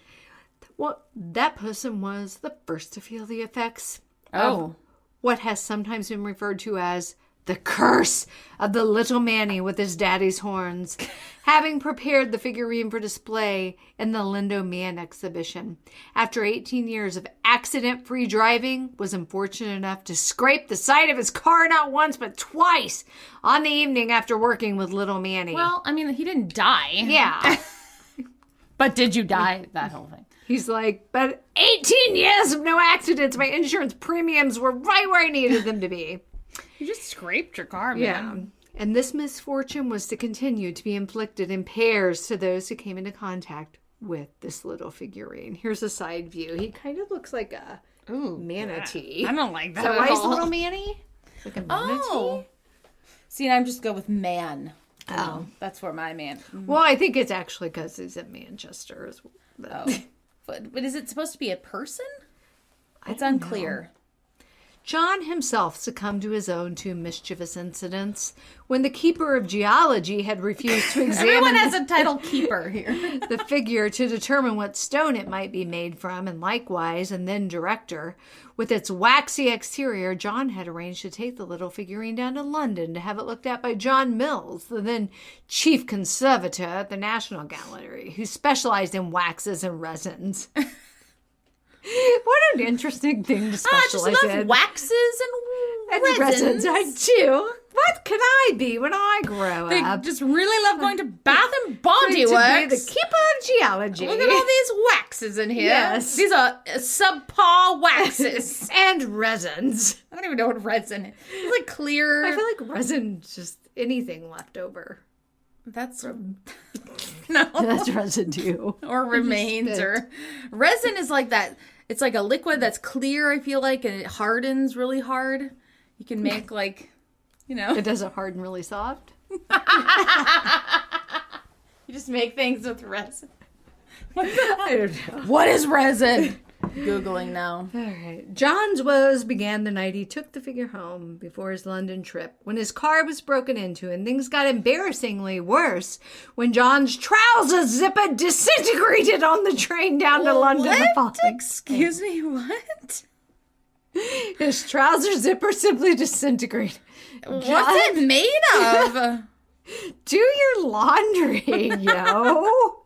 Well, that person was the first to feel the effects Oh. of what has sometimes been referred to as the curse of the little Mannie with his daddy's horns, having prepared the figurine for display in the Lindo Man exhibition. After 18 years of accident-free driving, was unfortunate enough to scrape the side of his car not once but twice on the evening after working with little Mannie. Well, I mean, he didn't die. Yeah. But did you die? That whole thing. He's like, but 18 years of no accidents. My insurance premiums were right where I needed them to be. You just scraped your car, man. Yeah. And this misfortune was to continue to be inflicted in pairs to those who came into contact with this little figurine. Here's a side view. He kind of looks like a manatee. I don't like that So at why is all. little Mannie? Like a manatee? Oh. See, I'm just go with man. Oh. That's where my man. Well, I think it's actually because he's in Manchester as well. But Oh. But is it supposed to be a person? It's don't unclear. John himself succumbed to his own two mischievous incidents when the keeper of geology had refused to examine Everyone has a title keeper here. the figure to determine what stone it might be made from, and likewise, and then director, with its waxy exterior, John had arranged to take the little figurine down to London to have it looked at by John Mills, the then chief conservator at the National Gallery, who specialized in waxes and resins. What an interesting thing to I just specialize love in. waxes and And resins, I do. What can I be when I grow They up? just really love going to Bath and Body To be Works. the keeper of geology. Look at all these waxes in here. Yes. These are subpar waxes. And resins. I don't even know what resin is. It's like clear. I feel like resin's just anything left over. That's no. That's resin too. Or remains or resin is like that. It's like a liquid that's clear, I feel like, and it hardens really hard. You can make like, It doesn't harden really soft. you just make things with resin. I don't know. What is resin? Googling now. All right. John's woes began the night he took the figure home before his London trip, when his car was broken into, and things got embarrassingly worse when John's trouser zipper disintegrated on the train down to London the following day. Excuse me, what? His trouser zipper simply disintegrated. What's it made of? Do your laundry, yo.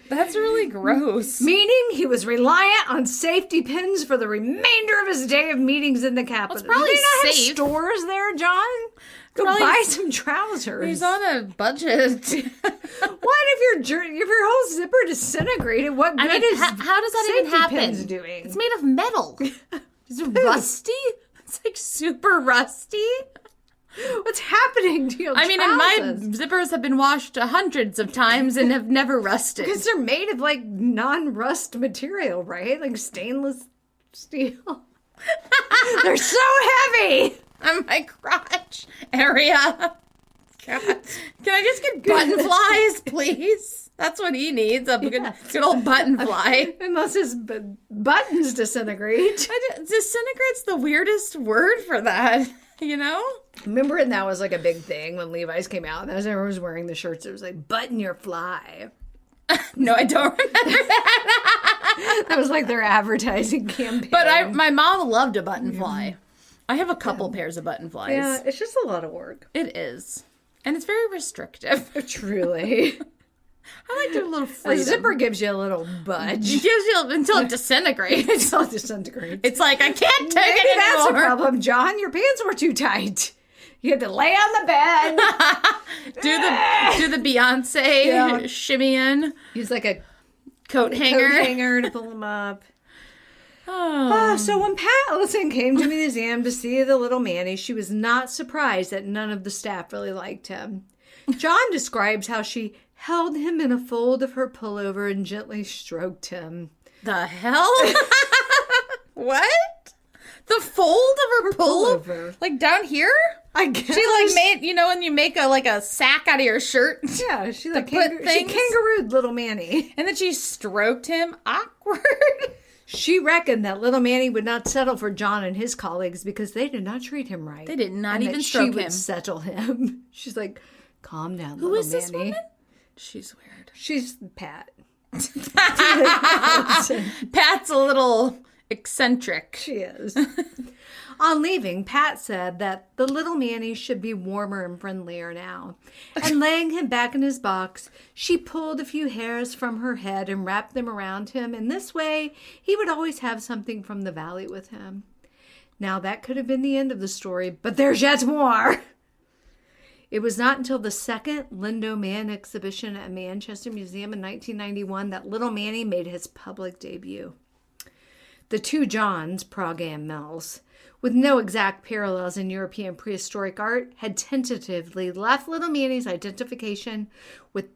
That's really gross. Meaning he was reliant on safety pins for the remainder of his day of meetings in the capital. It's probably Do they not have safe. stores there, John? Go Probably buy some trousers. He's on a budget. What if your whole zipper disintegrated? What good is how does that even safety happen? pins doing? It's made of metal. Is it rusty? It's like super rusty. What's happening to your I mean, and my trousers? zippers have been washed hundreds of times and have never rusted. Because they're made of like non-rust material, right? Like stainless steel. They're so heavy. On my crotch area. God. Can I just get button flies, please? That's what he needs. A good old button fly. Unless his buttons disintegrate. Disintegrate's the weirdest word for that, Remember when that was like a big thing when Levi's came out? And as everyone was wearing the shirts, it was like, button your fly. No, I don't remember that. That was like their advertising campaign. But my mom loved a button fly. I have a couple pairs of button flies. Yeah, it's just a lot of work. It is. And it's very restrictive. Truly. I like to have a little A freedom. zipper gives you a little budge. It gives you until it disintegrates. It's all disintegrates. It's like, I can't take Maybe it that's a anymore. problem, John. Your pants were too tight. You had to lay on the bed. do the Beyonce shimmy in. Use like a Coat hanger. to pull them up. Oh. So when Pat Ellison came to the museum to see the little Mannie, she was not surprised that none of the staff really liked him. John describes how she held him in a fold of her pullover and gently stroked him. The hell? What? The fold of her pullover? Like down here? I guess. She like made, when you make a sack out of your shirt? Yeah, she like put she things- kangarooed little Mannie. And then she stroked him. Awkward. She reckoned that little Mannie would not settle for John and his colleagues because they did not treat him right. They did not and even that stroke she would him. settle him. She's like, calm down, Who little is this Mannie. woman? She's weird. She's Pat. Pat's a little eccentric. She is. On leaving, Pat said that the little Mannie should be warmer and friendlier now. And laying him back in his box, she pulled a few hairs from her head and wrapped them around him. And this way, he would always have something from the valley with him. Now, that could have been the end of the story, but there's yet more. It was not until the second Lindo Man exhibition at Manchester Museum in 1991 that little Mannie made his public debut. The two Johns, Prague and Mills, with no exact parallels in European prehistoric art, had tentatively left little Mannie's identification with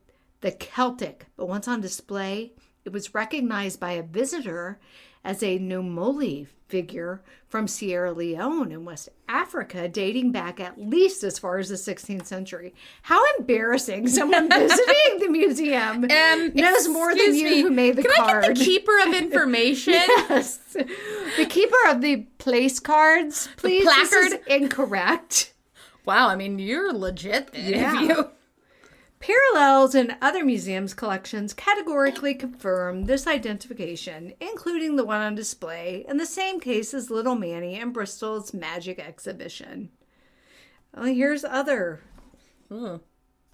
the Celtic, but once on display, it was recognized by a visitor as a Nomoli figure from Sierra Leone in West Africa, dating back at least as far as the 16th century. How embarrassing! Someone visiting the museum knows more than you who made the card. Can I get the keeper of information? Yes. The keeper of the place cards, please. placard? This is incorrect. Wow, I mean, you're legit then. Yeah. Parallels in other museums' collections categorically confirm this identification, including the one on display in the same case as Little Mannie and Bristol's Magic Exhibition. Well, here's other.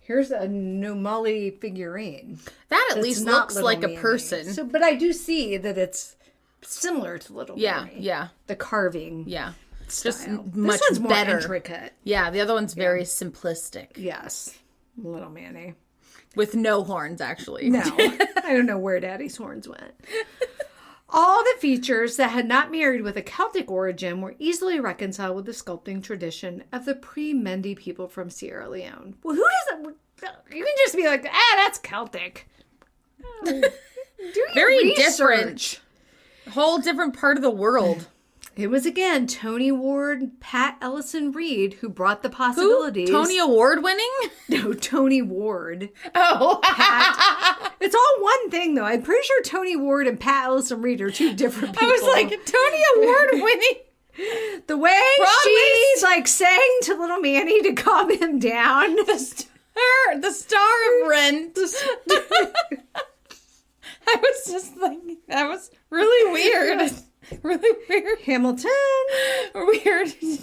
Here's a Nomoli figurine. That at least not looks Little like a Mannie. person. So, but I do see that it's similar to Little Mannie. Yeah. The carving. Yeah. Just style. much This one's more better. intricate. Yeah, the other one's very simplistic. Yes. Little Mannie. With no horns, actually. No. I don't know where Daddy's horns went. All the features that had not married with a Celtic origin were easily reconciled with the sculpting tradition of the pre-Mendi people from Sierra Leone. Well, who does that? You can just be like, that's Celtic. Do your Very research. different. Whole different part of the world. It was again Tony Ward, Pat Ellison Reed who brought the possibilities. Who? Tony Award winning? No, Tony Ward. Oh. It's all one thing, though. I'm pretty sure Tony Ward and Pat Ellison Reed are two different people. I was like, Tony Award winning? The way she's like saying to little Mannie to calm him down. The star of Rent. I was just like, that was really weird. Really weird. Hamilton. Weird. We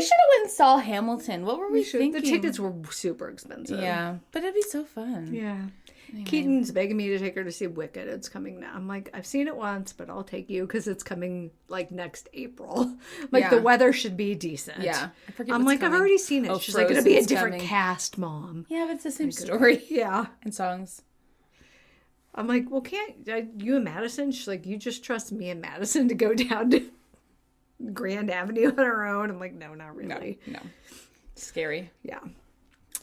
should have went and saw Hamilton. What were we thinking? The tickets were super expensive. Yeah, but it'd be so fun. Yeah. Anyway. Keaton's begging me to take her to see Wicked. It's coming now. I'm like, I've seen it once, but I'll take you because it's coming like next April. Like the weather should be decent. Yeah. I'm like, I've already seen it. Oh, She's like, it'll be a different coming. cast, Mom. Yeah, but it's the same story. Yeah. And songs. I'm like, well, can't you and Madison? She's like, you just trust me and Madison to go down to Grand Avenue on our own. I'm like, no, not really. No. Scary. Yeah.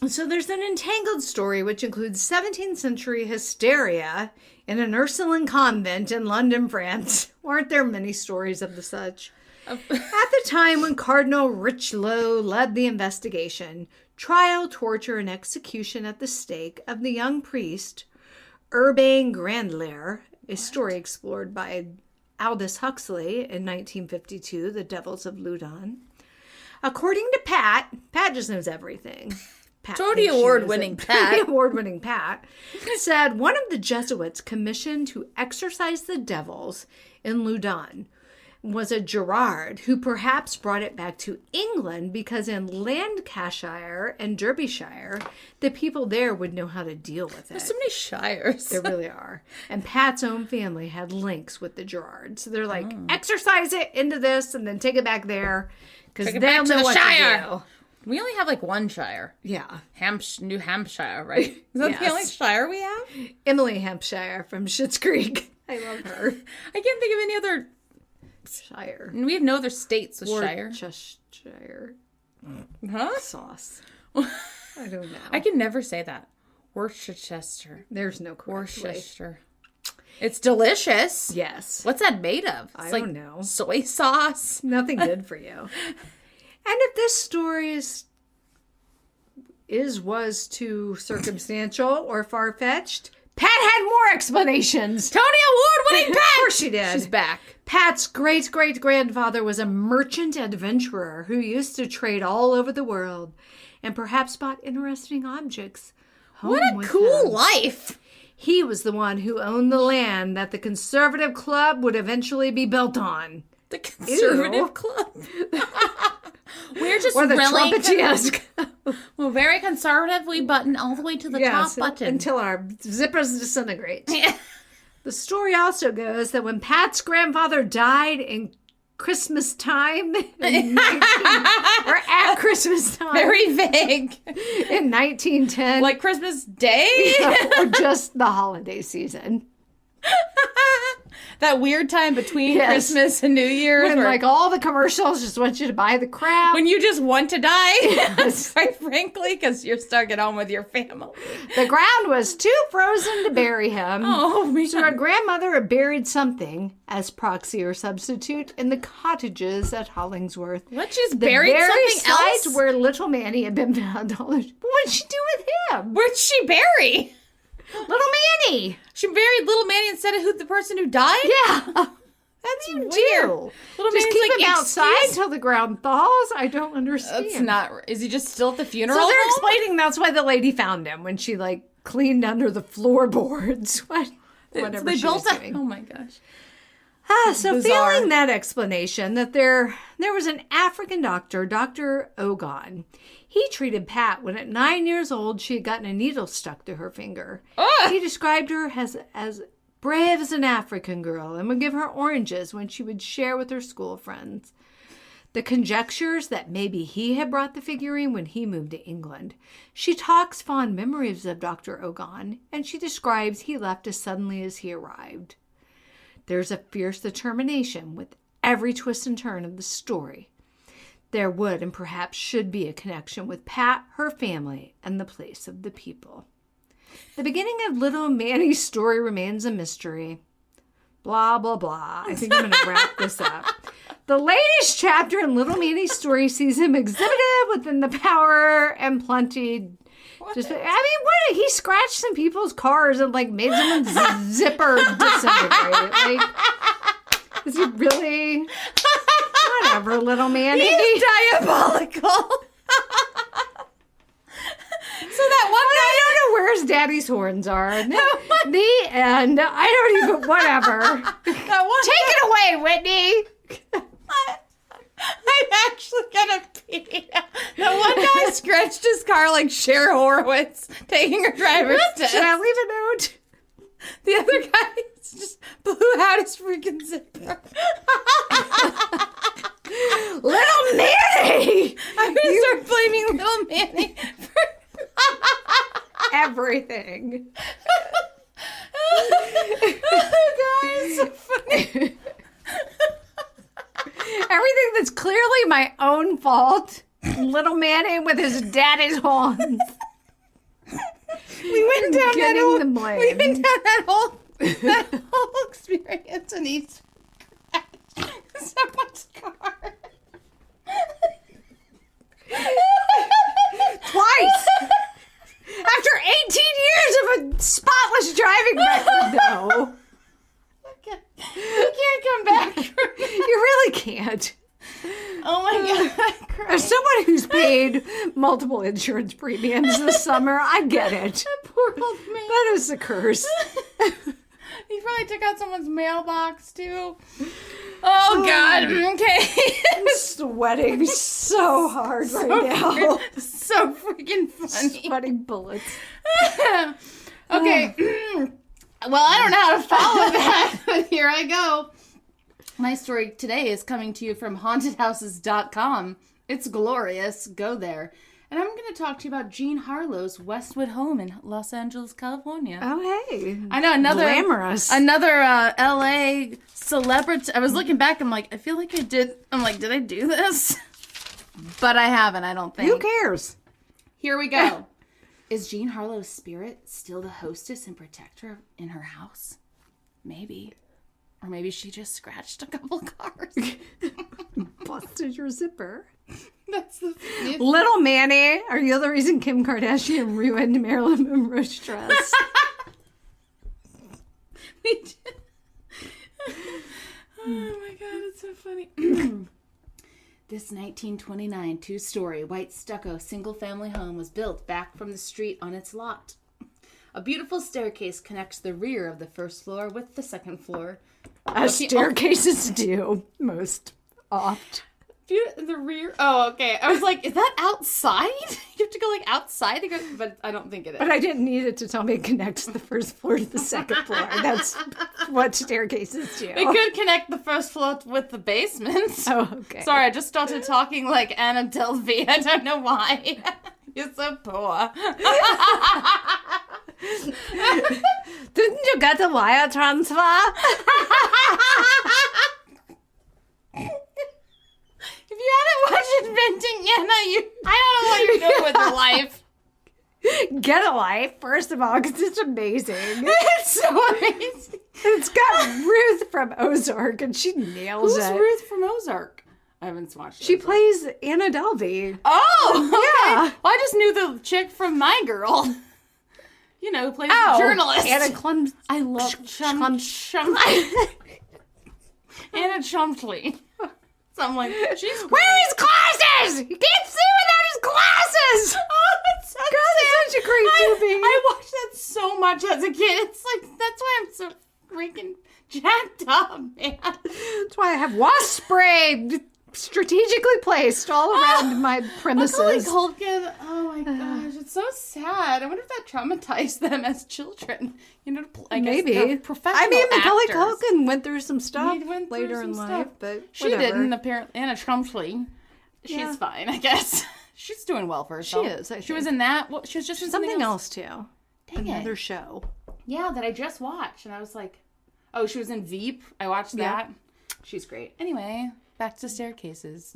So there's an entangled story which includes 17th century hysteria in an Ursuline convent in London, France. Weren't there many stories of the such? At the time when Cardinal Richelieu led the investigation, trial, torture, and execution at the stake of the young priest Urbain Grandier, a story explored by Aldous Huxley in 1952, The Devils of Loudun. According to Pat just knows everything. Tony Award-winning Pat. Tony Award-winning Pat said one of the Jesuits commissioned to exorcise the devils in Loudun was a Gerard who perhaps brought it back to England because in Lancashire and Derbyshire, the people there would know how to deal with it. There's so many shires. There really are. And Pat's own family had links with the Gerards. So they're like, exercise it into this and then take it back there because they'll know what to do. We only have like one shire. Yeah. New Hampshire, right? Is that the only shire we have? Emily Hampshire from Schitt's Creek. I love her. I can't think of any other Shire. And we have no other states with shire. Worcestershire. Huh? Sauce. I don't know. I can never say that. Worcestershire. There's no correct way. Worcester. It's delicious. Yes. What's that made of? It's I don't know. Soy sauce. Nothing good for you. And if this story was too circumstantial or far-fetched, Pat had more explanations. Tony Award-winning Pat! Of course she did. She's back. Pat's great-great-grandfather was a merchant adventurer who used to trade all over the world and perhaps bought interesting objects home What a with cool him. life. He was the one who owned the land that the Conservative Club would eventually be built on. The Conservative Ew. Club. We're just Or the really Trumpeteers. We're very conservative. We button all the way to the top button. Until our zippers disintegrate. The story also goes that when Pat's grandfather died in Christmas time, or at Christmas time, Very vague. in 1910, Like Christmas Day? or just the holiday season. That weird time between Yes. Christmas and New Year's. When where- like all the commercials just want you to buy the crap. when you just want to die, quite frankly, because you're stuck at home with your family. The ground was too frozen to bury him. Oh, man. So our grandmother had buried something as proxy or substitute in the cottages at Hollingsworth. What, she's The buried very something site else? where little Mannie had been found. What'd she do with him? Where'd she bury? Little Mannie. She buried little Mannie instead of the person who died? Yeah. That's weird. Little Little Just Mannie's keep like, him outside "Excuse-" till the ground thaws. I don't understand. That's not... Is he just still at the funeral So they're home? explaining that's why the lady found him when she like cleaned under the floorboards. Whatever They she built was a... doing. Oh, my gosh. So Bizarre. failing that explanation that there was an African doctor, Dr. Ogon. He treated Pat when at 9 years old she had gotten a needle stuck to her finger. Ugh. He described her as brave as an African girl, and would give her oranges when she would share with her school friends. The conjectures that maybe he had brought the figurine when he moved to England. She talks fond memories of Dr. Ogon, and she describes he left as suddenly as he arrived. There's a fierce determination with every twist and turn of the story. There would and perhaps should be a connection with Pat, her family, and the place of the people. The beginning of little Mannie's story remains a mystery. Blah, blah, blah. I think I'm going to wrap this up. The latest chapter in little Mannie's story sees him exhibited within the power and plenty. What? What? He scratched some people's cars and made someone's zipper disintegrate. Is he really? Whatever, little Mannie. He's diabolical. So that one guy, I don't know where his daddy's horns are. The end. I don't even. Whatever. Take it away, Whitney. I'm actually gonna pee. That one guy scratched his car like Cher Horowitz taking her driver's test. Should I leave a note? The other guy just blew out his freaking zipper. Little Mannie! I'm gonna start blaming little Mannie for everything. Oh, God, it's so funny. Everything that's clearly my own fault. Little Mannie with his daddy's horns. We went down that whole experience, and he's someone's car. Twice. After 18 years of a spotless driving record, though. You can't come back. You really can't. Oh my God. As someone who's paid multiple insurance premiums this summer, I get it. That poor old man. That is a curse. He probably took out someone's mailbox, too. Oh, God. Okay. I'm sweating so hard right now. So freaking funny. Sweating bullets. Okay. Well, I don't know how to follow that, but here I go. My story today is coming to you from hauntedhouses.com. It's glorious. Go there. And I'm going to talk to you about Jean Harlow's Westwood home in Los Angeles, California. Oh, hey. I know, another LA celebrity. I was looking back, I'm like, I feel like I did. I'm like, did I do this? But I haven't, I don't think. Who cares? Here we go. Is Jean Harlow's spirit still the hostess and protector in her house? Maybe. Or maybe she just scratched a couple cars. Busted your zipper. That's the funniest. Little Mannie, are you the reason Kim Kardashian ruined Marilyn Monroe's dress? We did. Oh my God, it's so funny. This 1929 two-story white stucco single-family home was built back from the street on its lot. A beautiful staircase connects the rear of the first floor with the second floor. As staircases do, most oft. The rear? Oh, okay. I was like, is that outside? You have to go outside to go, but I don't think it is. But I didn't need it to tell me it connects the first floor to the second floor. That's what staircases do. It could connect the first floor with the basement. Oh, okay. Sorry, I just started talking like Anna Delvey. I don't know why. You're so poor. Didn't you get a wire transfer? If you haven't watched Inventing Anna, I don't know what you're doing with your life. Get a life, first of all, because it's amazing. It's so amazing. It's got Ruth from Ozark, and she nails it. Who's Ruth from Ozark? I haven't watched it. She plays Anna Delvey. Oh, okay. Yeah. Well, I just knew the chick from My Girl. You know, who plays the journalist. Anna Clum. I love Anna Chumley. So I'm like, she's great. Where are his glasses? You can't see without his glasses. Oh, that's so God, it's such a great movie. I watched that so much as a kid. It's like, that's why I'm so freaking jacked up, man. That's why I have wasp spray strategically placed all around my premises. Macaulay Culkin. Oh my gosh, it's so sad. I wonder if that traumatized them as children. You know, I guess Maybe. they're professional I mean, Macaulay actors. Culkin went through some stuff He went through later some in stuff. life, but She whatever. didn't, apparently. Anna Trumpsley. She's fine, I guess. She's doing well for herself. She is, I She was think. in that. Well, she was just in Something else, too. Dang Another it. show. Yeah, that I just watched. And I was like, oh, she was in Veep. I watched that. She's great. Anyway, back to staircases.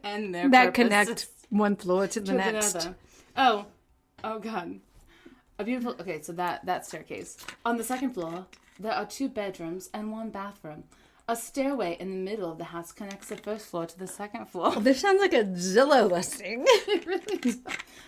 and their That purposes. connect one floor to the next. Another. Oh God. A beautiful, okay, so that staircase. On the second floor, there are 2 bedrooms and 1 bathroom. A stairway in the middle of the house connects the first floor to the second floor. Well, this sounds like a Zillow listing. It really does.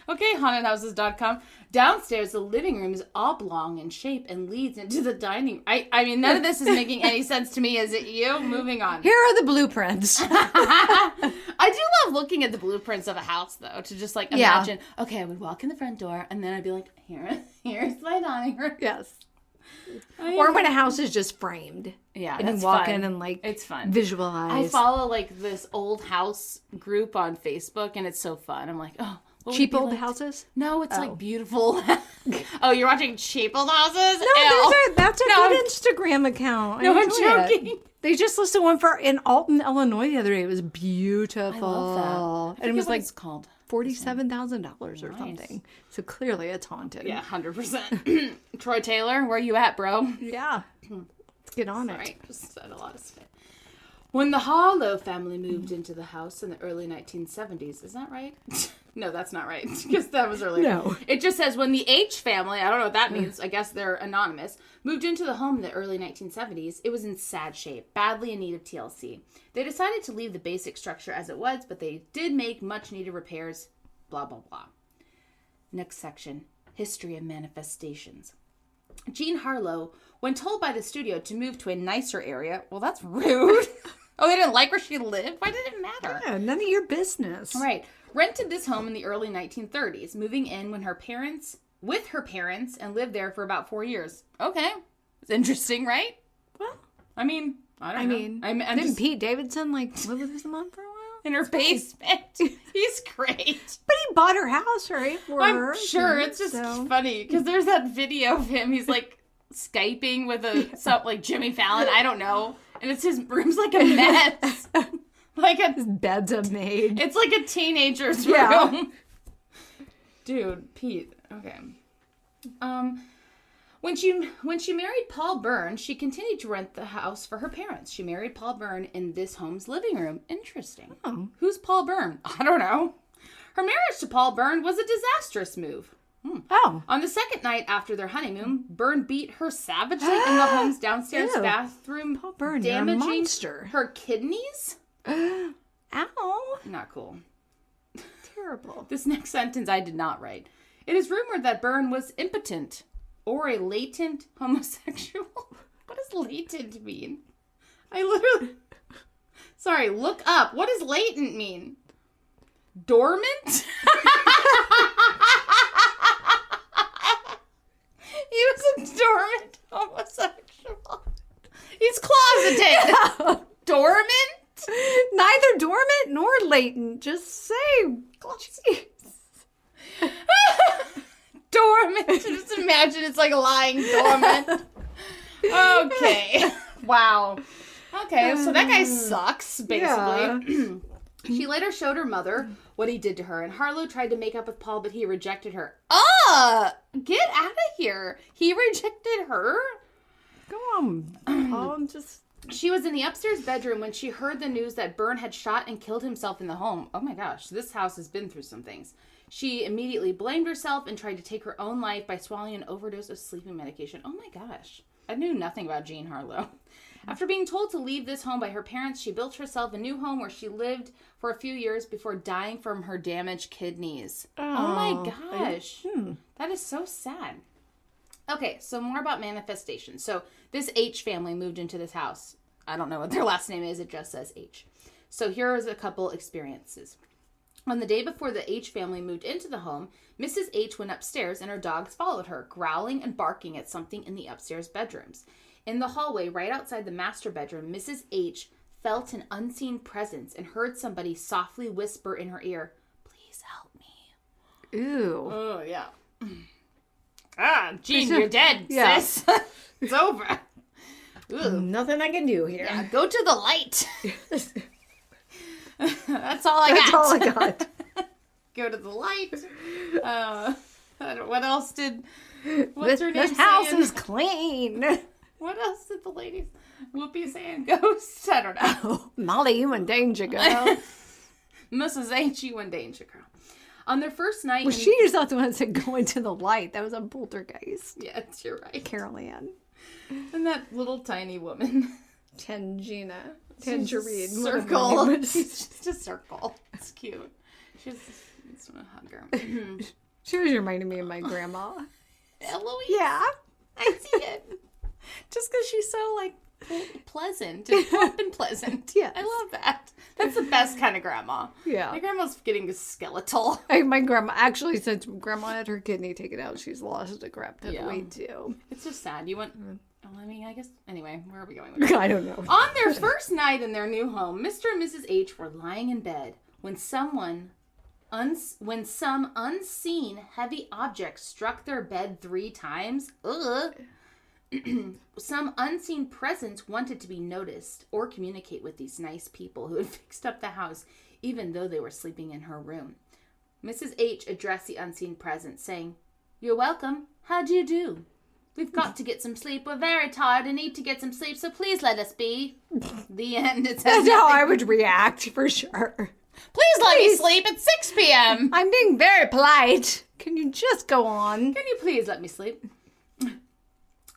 Okay, hauntedhouses.com. Downstairs, the living room is oblong in shape and leads into the dining. I mean, none of this is making any sense to me. Is it you? Moving on. Here are the blueprints. I do love looking at the blueprints of a house, though, to just like imagine. Okay, I would walk in the front door, and then I'd be like, here's my dining room. Yes. Or when a house is just framed. Yeah, And that's you walk fun. in and like It's fun. visualize. I follow like this old house group on Facebook, and it's so fun. I'm like, oh, what would cheap it be old like? houses. No, it's like beautiful. Oh, you're watching cheap old houses? No, Ew. that's a No, good Instagram account. No, I I'm enjoy joking. it. They just listed one for in Alton, Illinois the other day. It was beautiful. I love that. And it was like it's called $47,000 or Nice. something. So clearly it's haunted. Yeah, 100%. Troy Taylor, where you at, bro? Yeah. Let's get on it. Right, just said a lot of spit. When the Harlow family moved into the house in the early 1970s, is that right? No, that's not right, because that was earlier. No. It just says when the H family, I don't know what that means, I guess they're anonymous, moved into the home in the early 1970s, it was in sad shape, badly in need of TLC. They decided to leave the basic structure as it was, but they did make much needed repairs, blah, blah, blah. Next section, history of manifestations. Jean Harlow, when told by the studio to move to a nicer area, well, that's rude. Oh, they didn't like where she lived? Why did it matter? Yeah, none of your business. Right. Rented this home in the early 1930s, moving in with her parents, and lived there for about 4 years. Okay. It's interesting, right? Well, I mean, I don't know. I'm didn't just Pete Davidson like live with his mom for a while? in her basement. He's great. But he bought her house, right? For her, I'm sure. It's just so. funny because there's that video of him. He's like Skyping with like Jimmy Fallon. I don't know. And it's his room's like a mess. His bed's a maid. It's like a teenager's Yeah. room. Dude, Pete. Okay. When she married Paul Byrne, she continued to rent the house for her parents. She married Paul Byrne in this home's living room. Interesting. Oh. Who's Paul Byrne? I don't know. Her marriage to Paul Byrne was a disastrous move. Oh. On the second night after their honeymoon, Byrne beat her savagely in the home's downstairs Ew. bathroom, Paul Byrne, you're a damaging monster. her kidneys. Ow. Not cool. Terrible. This next sentence I did not write. It is rumored that Byrne was impotent or a latent homosexual. What does latent mean? I literally... Sorry, look up. What does latent mean? Dormant? He was a dormant homosexual. He's closeted. Dormant? Neither dormant nor latent. Just say. Dormant. Just imagine it's like lying dormant. Okay. Wow. Okay, so that guy sucks, basically. Yeah. She later showed her mother what he did to her, and Harlow tried to make up with Paul, but he rejected her. Get out of here. He rejected her? Go on, Paul. Just... She was in the upstairs bedroom when she heard the news that Byrne had shot and killed himself in the home. Oh my gosh, this house has been through some things. She immediately blamed herself and tried to take her own life by swallowing an overdose of sleeping medication. Oh my gosh. I knew nothing about Jean Harlow. After being told to leave this home by her parents, she built herself a new home where she lived for a few years before dying from her damaged kidneys. Oh my gosh. That is so sad. Okay, so more about manifestation. So this H family moved into this house. I don't know what their last name is. It just says H. So here is a couple experiences. On the day before the H family moved into the home, Mrs. H went upstairs and her dogs followed her, growling and barking at something in the upstairs bedrooms. In the hallway right outside the master bedroom, Mrs. H felt an unseen presence and heard somebody softly whisper in her ear, "Please help me." Ooh. Oh, yeah. Jean, you're dead, sis. It's over. Ooh. Nothing I can do here. Yeah, go to the light. That's all I got. That's all I got. Go to the light. What else did... What's her name This house saying? is clean. What else did the ladies... Whoopi saying? Ghosts? I don't know. Molly, you in danger, girl. Mrs. H, you in danger, girl. On their first night... Well, she's not the one that said go into the light. That was a poltergeist. Yes, you're right. Carol Ann. And that little tiny woman. Tangerine. Circle. She's just a circle. It's cute. I just want to hug her. She was reminding me of my grandma. Eloise? Yeah. I see it. Just because she's so, like, pleasant and plump and pleasant. Yes. I love that. That's the best kind of grandma. Yeah. My grandma's getting skeletal. My grandma, actually, since grandma had her kidney taken out, she's lost a crap ton of weight, too. It's just sad. You went... I mean, I guess... Anyway, where are we going with this? I don't know. On their first night in their new home, Mr. and Mrs. H were lying in bed when some unseen heavy object struck their bed 3 times. Ugh. Some unseen presence wanted to be noticed or communicate with these nice people who had fixed up the house, even though they were sleeping in her room. Mrs. H addressed the unseen presence, saying, "You're welcome. How do you do? We've got to get some sleep. We're very tired and need to get some sleep, so please let us be." The end. It says That's how I would react, for sure. Please let me sleep at 6 p.m. I'm being very polite. Can you just go on? Can you please let me sleep?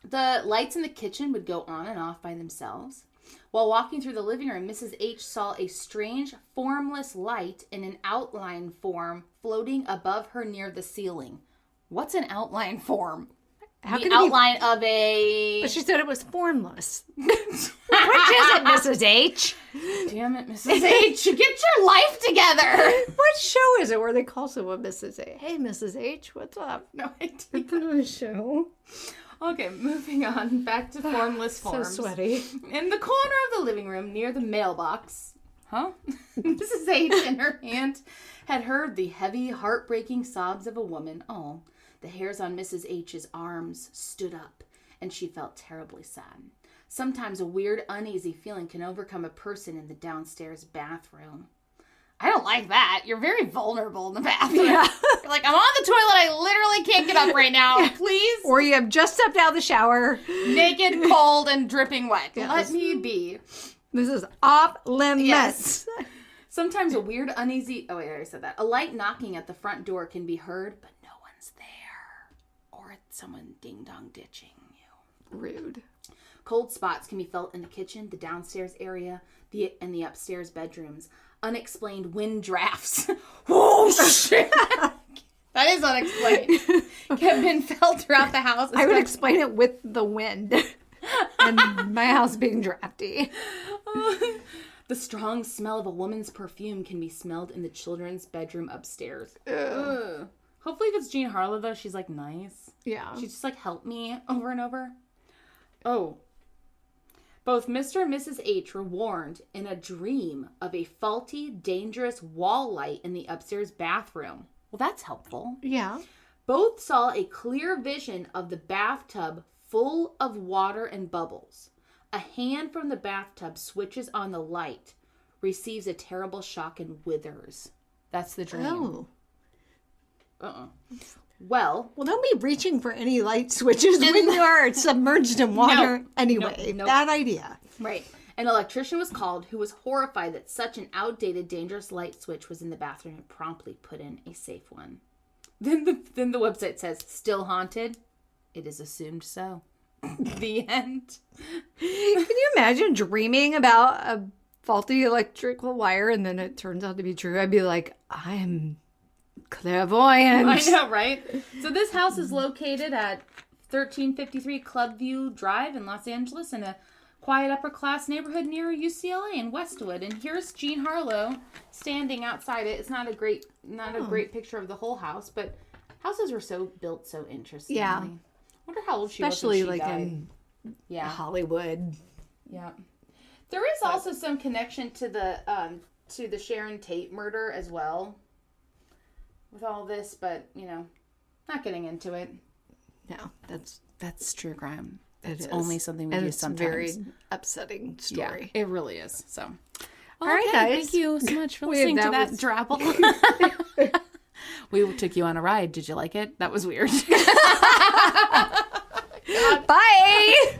The lights in the kitchen would go on and off by themselves. While walking through the living room, Mrs. H saw a strange, formless light in an outline form floating above her near the ceiling. What's an outline form? How The can it be? outline of a... But she said it was formless. Which is it, Mrs. H? Damn it, Mrs. H. Get your life together. What show is it where they call someone Mrs. H? Hey, Mrs. H, what's up? No idea. It's a show. Okay, moving on. Back to formless forms. So sweaty. In the corner of the living room near the mailbox, Mrs. H in her hand had heard the heavy, heartbreaking sobs of a woman. Oh, the hairs on Mrs. H's arms stood up, and she felt terribly sad. Sometimes a weird, uneasy feeling can overcome a person in the downstairs bathroom. I don't like that. You're very vulnerable in the bathroom. Yeah. You're like, I'm on the toilet. I literally can't get up right now. Please. Or you have just stepped out of the shower. Naked, cold, and dripping wet. Yes. Let me be. This is off limits. Yes. Sometimes a weird, uneasy... Oh, wait, I already said that. A light knocking at the front door can be heard, but no one's there. Or it's someone ding-dong ditching you. Rude. Cold spots can be felt in the kitchen, the downstairs area, and the upstairs bedrooms. Unexplained wind drafts. Whoosh! That is unexplained. Have been felt throughout the house. I would explain it with the wind. And my house being drafty. The strong smell of a woman's perfume can be smelled in the children's bedroom upstairs. Ugh. Hopefully if it's Jean Harlow, though, she's, like, nice. Yeah. She's just, like, help me over and over. Oh. Both Mr. and Mrs. H were warned in a dream of a faulty, dangerous wall light in the upstairs bathroom. Well, that's helpful. Yeah. Both saw a clear vision of the bathtub full of water and bubbles. A hand from the bathtub switches on the light, receives a terrible shock, and withers. That's the dream. Oh. Well, Don't be reaching for any light switches when you are submerged in water. No. Anyway, Nope. bad idea. right. An electrician was called who was horrified that such an outdated, dangerous light switch was in the bathroom and promptly put in a safe one. Then the website says, still haunted? It is assumed so. The end. Can you imagine dreaming about a faulty electrical wire and then it turns out to be true? I'd be like, I'm clairvoyant. I know, right? So this house is located at 1353 Clubview Drive in Los Angeles in a quiet upper-class neighborhood near UCLA in Westwood. And here's Jean Harlow standing outside it. It's not a great picture of the whole house, but houses were built so interestingly. Yeah. I wonder how old she Especially was when she like died. in Hollywood. Yeah. There is also some connection to the Sharon Tate murder as well with all this, but, you know, not getting into it. No, That's true crime. it's only something we do sometimes. Very upsetting story. Yeah, it really is. So, All right, guys. Thank you so much for We- listening to that that was- drabble. We took you on a ride. Did you like it? That was weird. Bye.